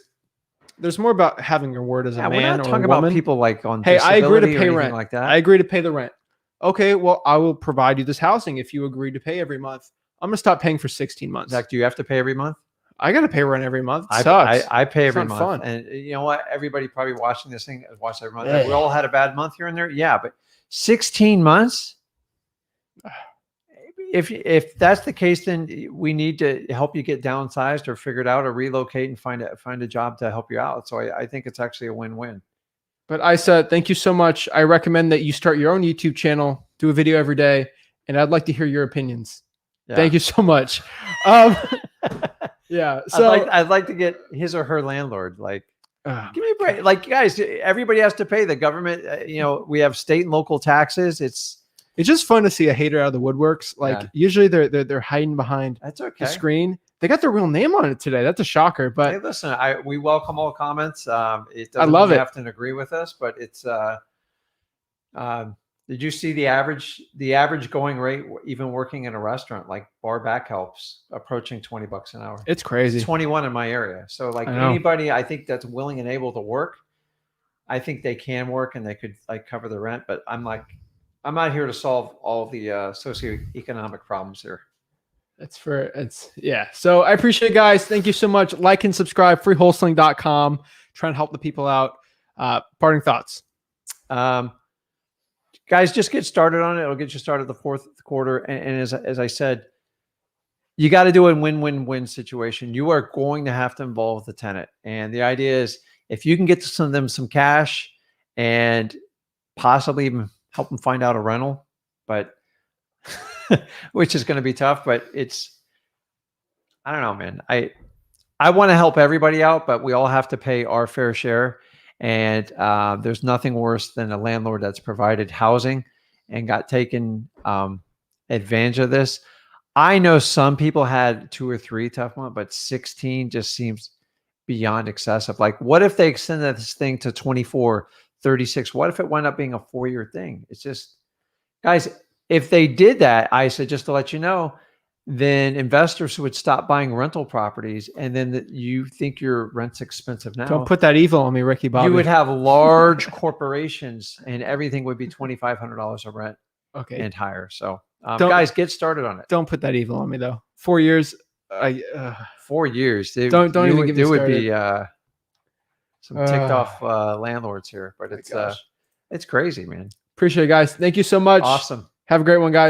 there's more about having your word as a man we're not or talking a woman. about people like on hey, I agree to disability or pay anything rent. like that. I agree to pay the rent. Okay, well, I will provide you this housing if you agree to pay every month. I'm gonna stop paying for 16 months. Zach, do you have to pay every month? I got to pay rent every month. It sucks. I pay every not month. fun. And you know what? Everybody probably watching this thing watch every month. Yeah. We all had a bad month here and there. Yeah, but 16 months. If that's the case, then we need to help you get downsized or figure it out or relocate and find a job to help you out. So I think it's actually a win-win. But Isa, thank you so much. I recommend that you start your own YouTube channel, do a video every day, and I'd like to hear your opinions. Yeah. Thank you so much. Yeah. So I'd like to get his or her landlord. Like, give me a break. Like, guys, everybody has to pay. The government, we have state and local taxes. It's just fun to see a hater out of the woodworks. Like, usually they're hiding behind that's okay. the screen. They got their real name on it today. That's a shocker. But hey, listen, we welcome all comments. It doesn't I love it. have to agree with us, but it's did you see the average going rate, even working in a restaurant like bar back helps, approaching $20 an hour? It's crazy. It's 21 in my area. So like anybody I think that's willing and able to work, I think they can work and they could like cover the rent. But I'm not here to solve all the socioeconomic problems here. So I appreciate it, guys. Thank you so much. Like and subscribe, freewholesaling.com. Trying to help the people out. Parting thoughts. Guys, just get started on it. It'll get you started the fourth quarter. And as I said, you got to do a win-win-win situation. You are going to have to involve the tenant. And the idea is if you can get them some cash and possibly even help them find out a rental, but which is going to be tough, but I don't know, man. I want to help everybody out, but we all have to pay our fair share. And there's nothing worse than a landlord that's provided housing and got taken advantage of this. I know some people had 2 or 3 tough months, but 16 just seems beyond excessive. Like, what if they extended this thing to 24, 36? What if it wound up being a 4-year thing? It's just, guys, if they did that, I said, just to let you know, then investors would stop buying rental properties, and then you think your rent's expensive now. Don't put that evil on me, Ricky Bobby. You would have large corporations, and everything would be $2,500 a rent, and higher. So, guys, get started on it. Don't put that evil on me, though. 4 years, 4 years. Don't even give me started. There would be some ticked off landlords here, but it's crazy, man. Appreciate it, guys. Thank you so much. Awesome. Have a great one, guys.